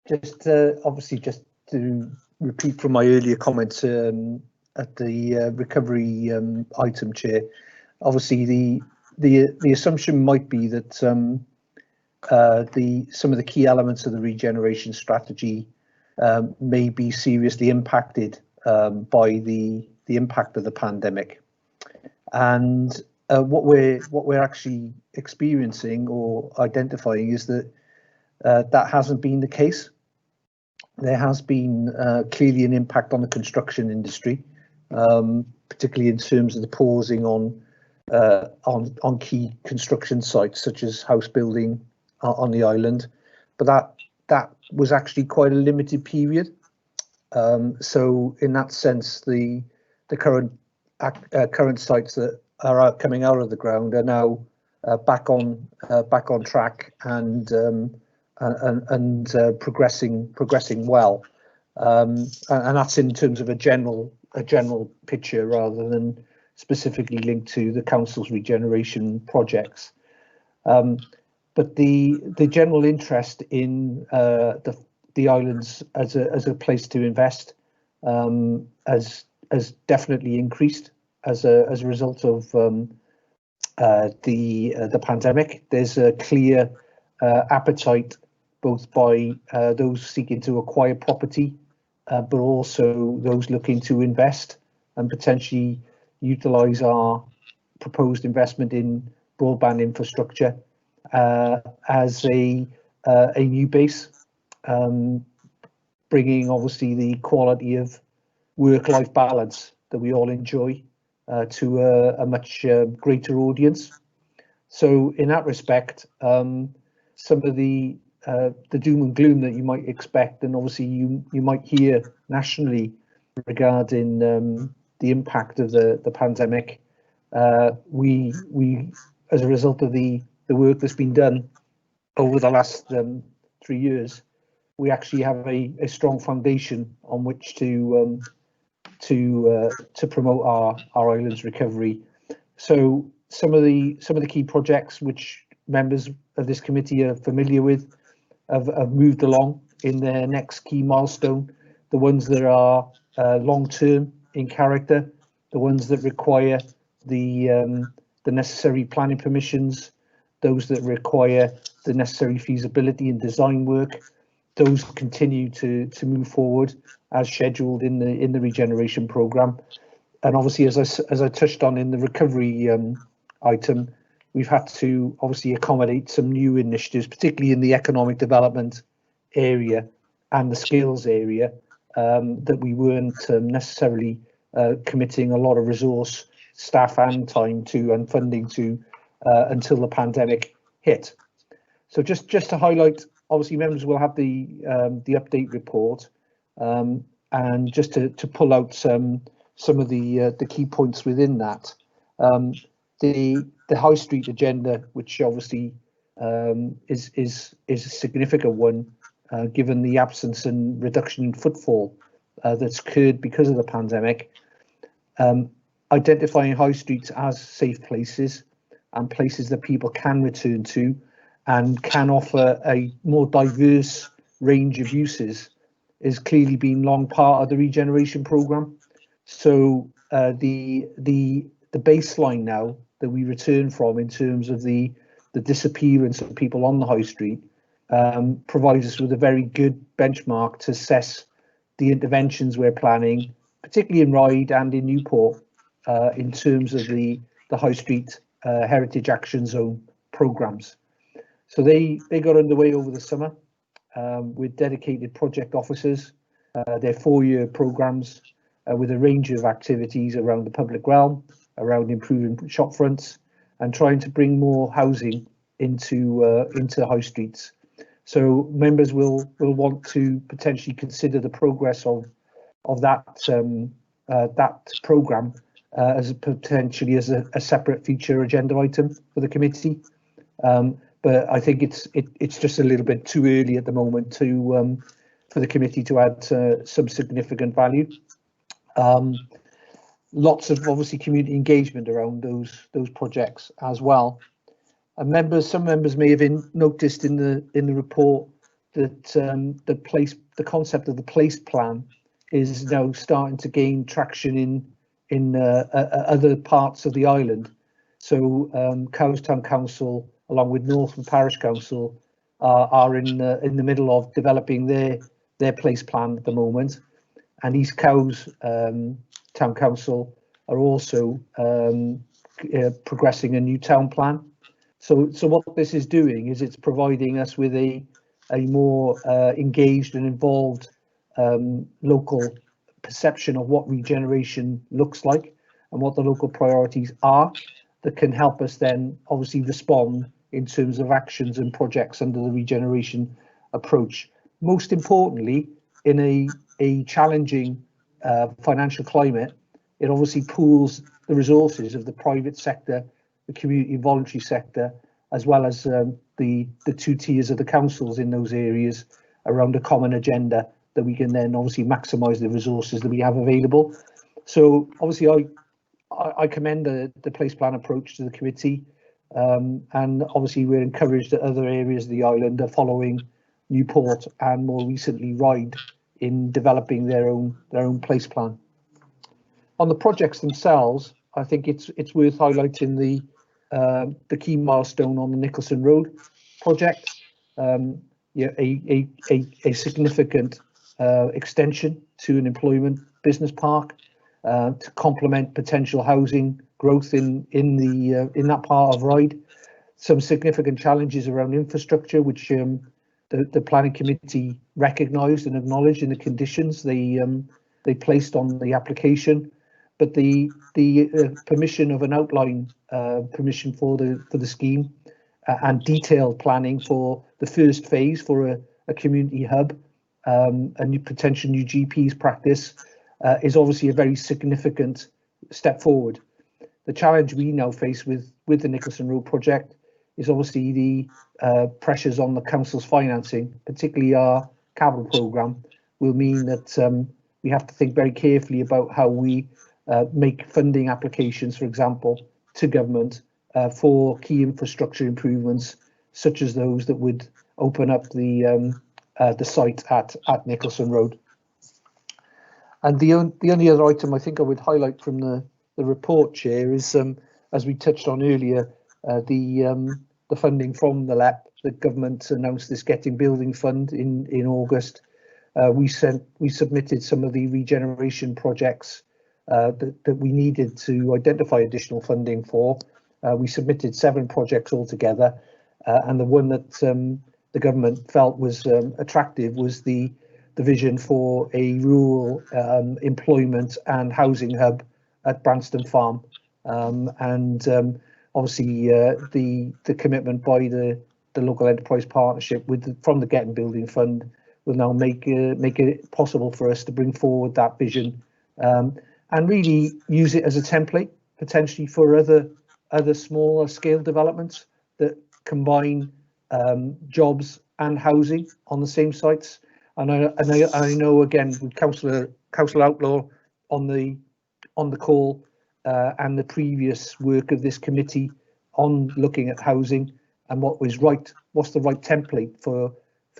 Just obviously, just to repeat from my earlier comments at the recovery item, Chair. Obviously, the assumption might be that some of the key elements of the regeneration strategy may be seriously impacted by the impact of the pandemic, and what we're actually experiencing or identifying is that that hasn't been the case. There has been clearly an impact on the construction industry, particularly in terms of the pausing on key construction sites such as house building on the island, but that was actually quite a limited period. So in that sense, the current sites that are coming out of the ground are now back on track and progressing well, and that's in terms of a general picture rather than specifically linked to the council's regeneration projects. But the general interest in the islands as a place to invest has definitely increased as a result of the pandemic. There's a clear appetite both by those seeking to acquire property, but also those looking to invest and potentially utilise our proposed investment in broadband infrastructure as a new base, bringing obviously the quality of work-life balance that we all enjoy to a much greater audience. So in that respect, some of the doom and gloom that you might expect, and obviously you might hear nationally regarding the impact of the pandemic, we as a result of the work that's been done over the last 3 years, we actually have a strong foundation on which to promote our island's recovery. So some of the key projects which members of this committee are familiar with have moved along in their next key milestone. The ones that are long-term in character, the ones that require the necessary planning permissions, those that require the necessary feasibility and design work, those continue to move forward as scheduled in the regeneration programme. And obviously, as I touched on in the recovery item, we've had to obviously accommodate some new initiatives, particularly in the economic development area and the skills area, that we weren't necessarily committing a lot of resource, staff and time to and funding to until the pandemic hit. So just to highlight, obviously members will have the update report, and just to pull out some of the key points within that. The High Street agenda, which obviously is a significant one, given the absence and reduction in footfall that's occurred because of the pandemic. Identifying high streets as safe places and places that people can return to and can offer a more diverse range of uses is clearly been long part of the regeneration programme. So the baseline now that we return from in terms of the disappearance of people on the high street provides us with a very good benchmark to assess the interventions we're planning, particularly in Ryde and in Newport, in terms of the High Street Heritage Action Zone programmes. So they got underway over the summer with dedicated project officers. They're 4-year programmes with a range of activities around the public realm, around improving shop fronts and trying to bring more housing into high streets. So members will want to potentially consider the progress of that programme as potentially as a separate future agenda item for the committee. But I think it's just a little bit too early at the moment to for the committee to add some significant value. Lots of obviously community engagement around those projects as well. And some members may have noticed in the report that the concept of the place plan is now starting to gain traction in other parts of the island. So Cowstown Council, along with Northland Parish Council, are in the middle of developing their place plan at the moment, and East Cowes Town Council are also progressing a new town plan. So what this is doing is it's providing us with a more engaged and involved local perception of what regeneration looks like and what the local priorities are that can help us then obviously respond in terms of actions and projects under the regeneration approach. Most importantly, in a challenging financial climate, it obviously pools the resources of the private sector, the community and voluntary sector, as well as the two tiers of the councils in those areas around a common agenda that we can then obviously maximise the resources that we have available. So obviously I commend the place plan approach to the committee, and obviously we're encouraged that other areas of the island are following Newport and more recently Ryde in developing their own place plan. On the projects themselves, I think it's worth highlighting the key milestone on the Nicholson Road project, a significant extension to an employment business park to complement potential housing growth in that part of Ryde. Some significant challenges around infrastructure, which the planning committee recognised and acknowledged in the conditions they placed on the application. But the permission of an outline permission for the scheme and detailed planning for the first phase for a community hub, a new potential new GP's practice is obviously a very significant step forward. The challenge we now face with the Nicholson Road project is obviously the pressures on the council's financing, particularly our capital programme, will mean that we have to think very carefully about how we make funding applications, for example, to government for key infrastructure improvements, such as those that would open up the site at Nicholson Road. And the only other item I think I would highlight from the report, Chair, is as we touched on earlier, the funding from the LEP. The government announced this Getting Building Fund in August. We submitted some of the regeneration projects that we needed to identify additional funding for. We submitted 7 projects altogether, and the one that the government felt was attractive was the vision for a rural employment and housing hub at Branston Farm, and obviously the commitment by the local enterprise partnership from the Getting Building Fund will now make it possible for us to bring forward that vision and really use it as a template potentially for other smaller scale developments that combine jobs and housing on the same sites. And I know again with Councillor Outlaw on the call and the previous work of this committee on looking at housing and what's the right template for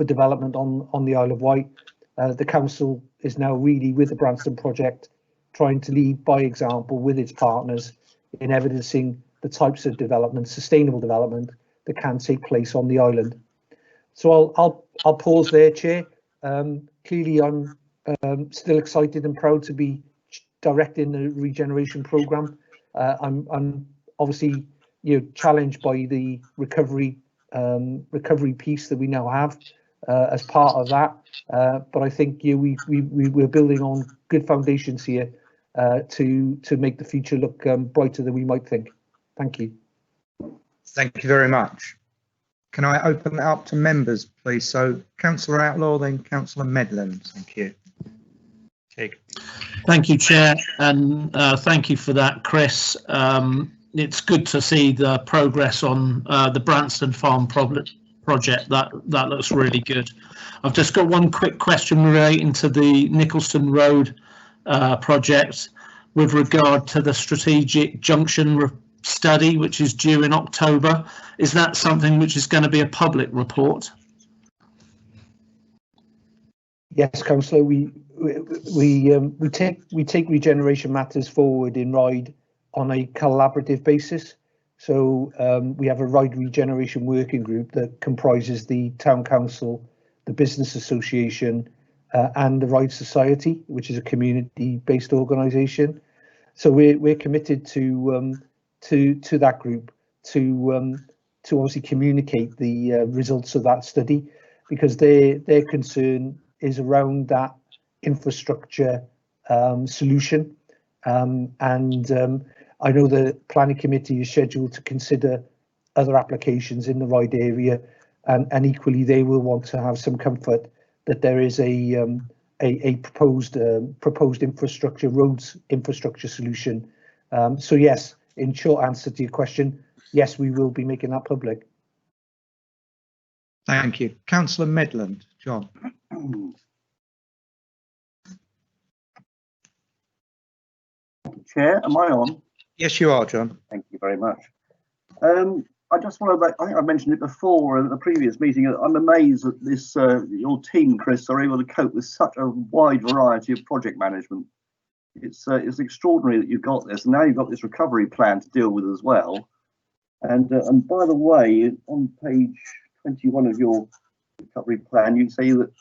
development on the Isle of Wight. The council is now really with the Branston project trying to lead by example with its partners in evidencing the types of development, sustainable development, that can take place on the island. So I'll pause there, Chair. Clearly, I'm still excited and proud to be directing the regeneration programme. I'm obviously challenged by the recovery piece that we now have as part of that. But I think we're building on good foundations here, to make the future look brighter than we might think. Thank you. Thank you very much. Can I open it up to members, please? So Councillor Outlaw, then Councillor Medland. Thank you. Thank you, Chair, and thank you for that, Chris. It's good to see the progress on the Branston Farm project. That looks really good. I've just got one quick question relating to the Nicholson Road project with regard to the strategic junction study, which is due in October. Is that something which is going to be a public report? Yes, Councillor, we take regeneration matters forward in Ryde on a collaborative basis. So we have a Ryde Regeneration Working Group that comprises the Town Council, the Business Association, and the Ryde Society, which is a community-based organisation. So we're committed to that group to obviously communicate the results of that study, because their concern is around that infrastructure solution, and I know the planning committee is scheduled to consider other applications in the Ryde area, and equally they will want to have some comfort that there is a proposed roads infrastructure solution. So yes, in short answer to your question, yes, we will be making that public. Thank you. Councillor Medland, John. Chair, am I on? Yes, you are, John. Thank you very much. I just want to, I think I mentioned it before in the previous meeting, I'm amazed that this, your team, Chris, are able to cope with such a wide variety of project management. It's extraordinary that you've got this, and now you've got this recovery plan to deal with as well. And by the way, on page 21 of your recovery plan, you say that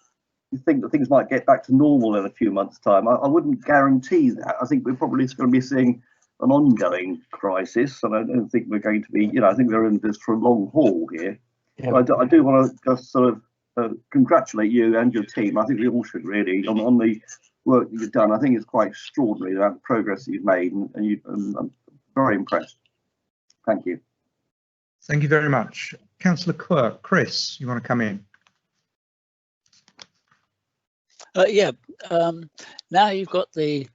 you think that things might get back to normal in a few months' time. I wouldn't guarantee that. I think we're probably going to be seeing an ongoing crisis, and I don't think we're going to be, I think we're in this for a long haul here. Yeah. I do want to just sort of congratulate you and your team. I think we all should really on the work that you've done. I think it's quite extraordinary the amount of progress that you've made, and I'm very impressed. Thank you. Thank you very much. Councillor Quirk. Chris, you want to come in? Now you've got the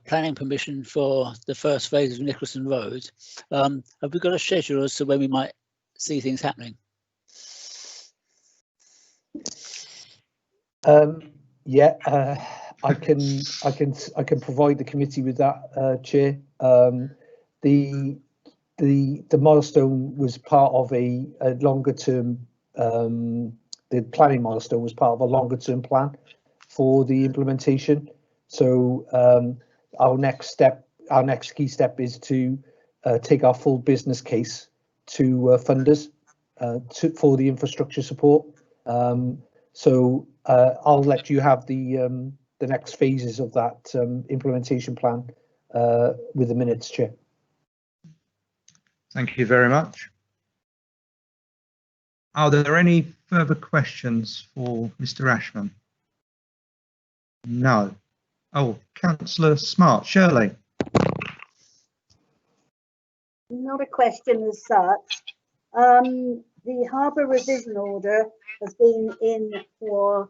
planning permission for the first phase of Nicholson Road. Have we got a schedule as to when we might see things happening? I can provide the committee with that, Chair. The milestone was part of a longer term. The planning milestone was part of a longer term plan for the implementation. So our next key step is to take our full business case to funders for the infrastructure support. So I'll let you have the next phases of that implementation plan with the minutes, Chair. Thank you very much. Are there any further questions for Mr. Ashman? No. Oh, Councillor Smart. Shirley. Not a question as such. The harbour revision order has been in for,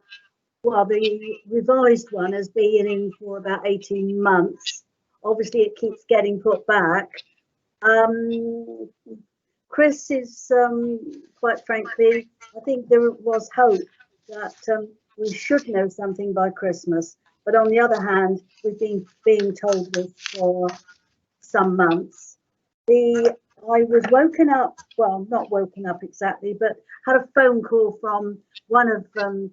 well, the revised one has been in for about 18 months. Obviously, it keeps getting put back. Chris is, quite frankly, I think there was hope that we should know something by Christmas. But on the other hand, we've been being told this for some months. I was woken up, well, not woken up exactly, but had a phone call from one of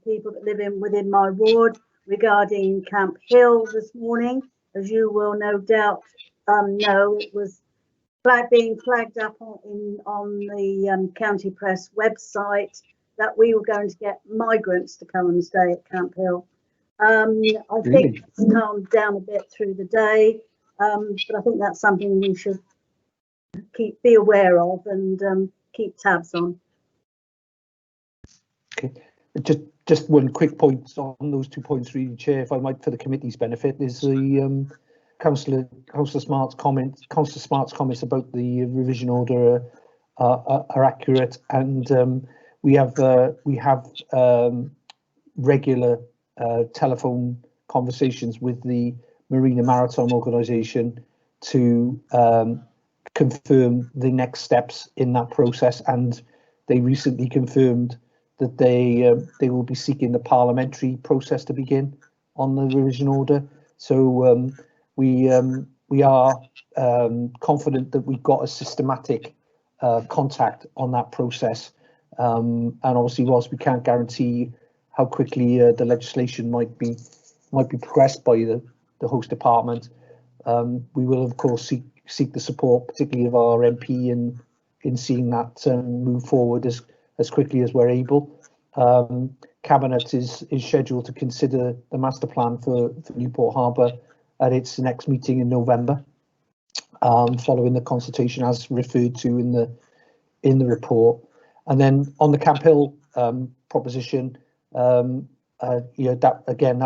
people that live within my ward regarding Camp Hill this morning. As you will no doubt know, it was being flagged up on the county press website that we were going to get migrants to come and stay at Camp Hill. I think it's calmed down a bit through the day, but I think that's something we should be aware of and keep tabs on. Okay, just one quick point on those 2 points, really, Chair, if I might, for the committee's benefit, is the Councillor Smart's comments about the revision order are accurate, and we have regular telephone conversations with the Marine and Maritime Organisation to confirm the next steps in that process, and they recently confirmed that they will be seeking the parliamentary process to begin on the revision order. So we are confident that we've got a systematic contact on that process, and obviously whilst we can't guarantee how quickly the legislation might be progressed by the host department, we will of course seek the support, particularly of our MP, in seeing that move forward as quickly as we're able. Cabinet is scheduled to consider the master plan for Newport Harbour at its next meeting in November, following the consultation as referred to in the report. And then on the Camp Hill proposition, that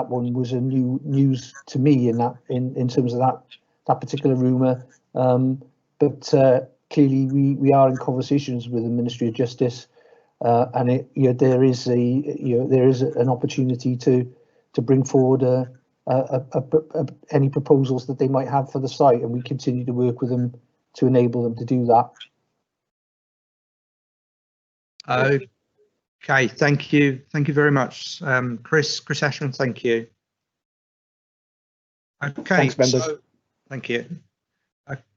one was a news to me in terms of that particular rumour. But clearly we are in conversations with the Ministry of Justice, and there is an opportunity to bring forward any proposals that they might have for the site, and we continue to work with them to enable them to do that. Okay, thank you very much, Chris Ashman. Thank you. Okay, thanks, members. So, thank you.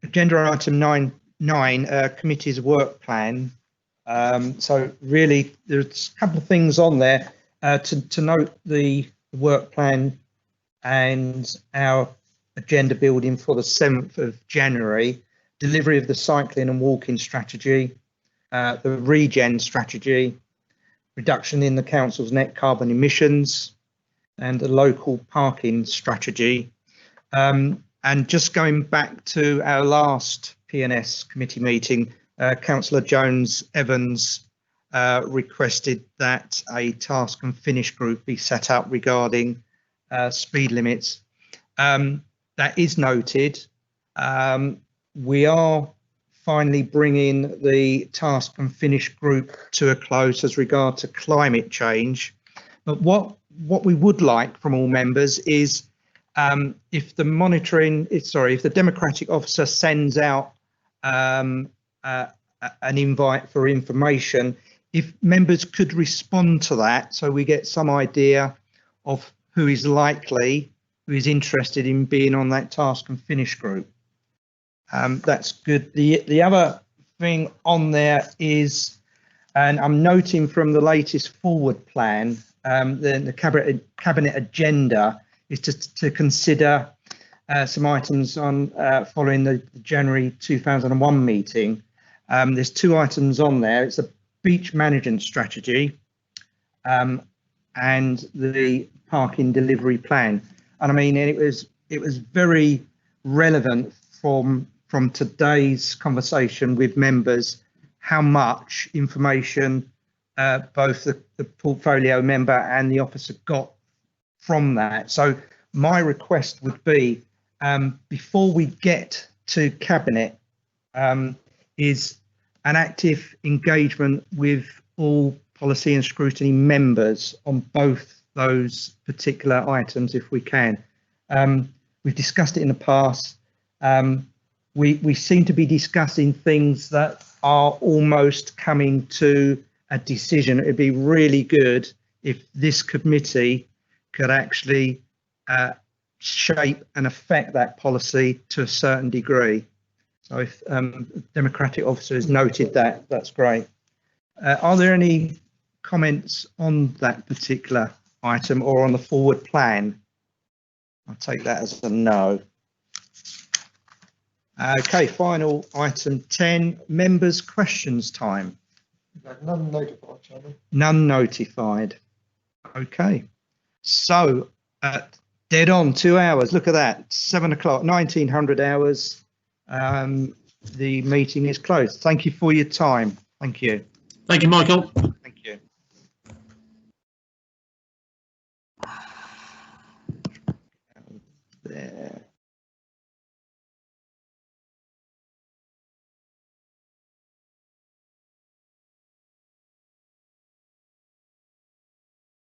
Agenda item 9.9, committee's work plan. So really, there's a couple of things on there to note: the work plan and our agenda building for the 7th of January, delivery of the cycling and walking strategy, the regen strategy, reduction in the council's net carbon emissions, and the local parking strategy. And just going back to our last P&S committee meeting, Councillor Jones-Evans requested that a task and finish group be set up regarding speed limits. That is noted. We are finally bringing the task and finish group to a close as regard to climate change. But what we would like from all members is if the democratic officer sends out an invite for information, if members could respond to that, so we get some idea of who is interested in being on that task and finish group. That's good. The other thing on there is, and I'm noting from the latest forward plan, the cabinet agenda is to consider some items on following the January 2001 meeting. There's 2 items on there. It's a beach management strategy and the parking delivery plan. And I mean, it was very relevant from today's conversation with members, how much information both the portfolio member and the officer got from that. So my request would be, before we get to cabinet, is an active engagement with all policy and scrutiny members on both those particular items if we can. We've discussed it in the past. We seem to be discussing things that are almost coming to a decision. It'd be really good if this committee could actually shape and affect that policy to a certain degree. So if democratic officers noted that, that's great. Are there any comments on that particular item or on the forward plan? I'll take that as a no. Okay, final item 10, members' questions time. None notified, Chairman. None notified. Okay, so dead on 2 hours. Look at that, 7 o'clock, 1900 hours. The meeting is closed. Thank you for your time. Thank you. Thank you, Michael.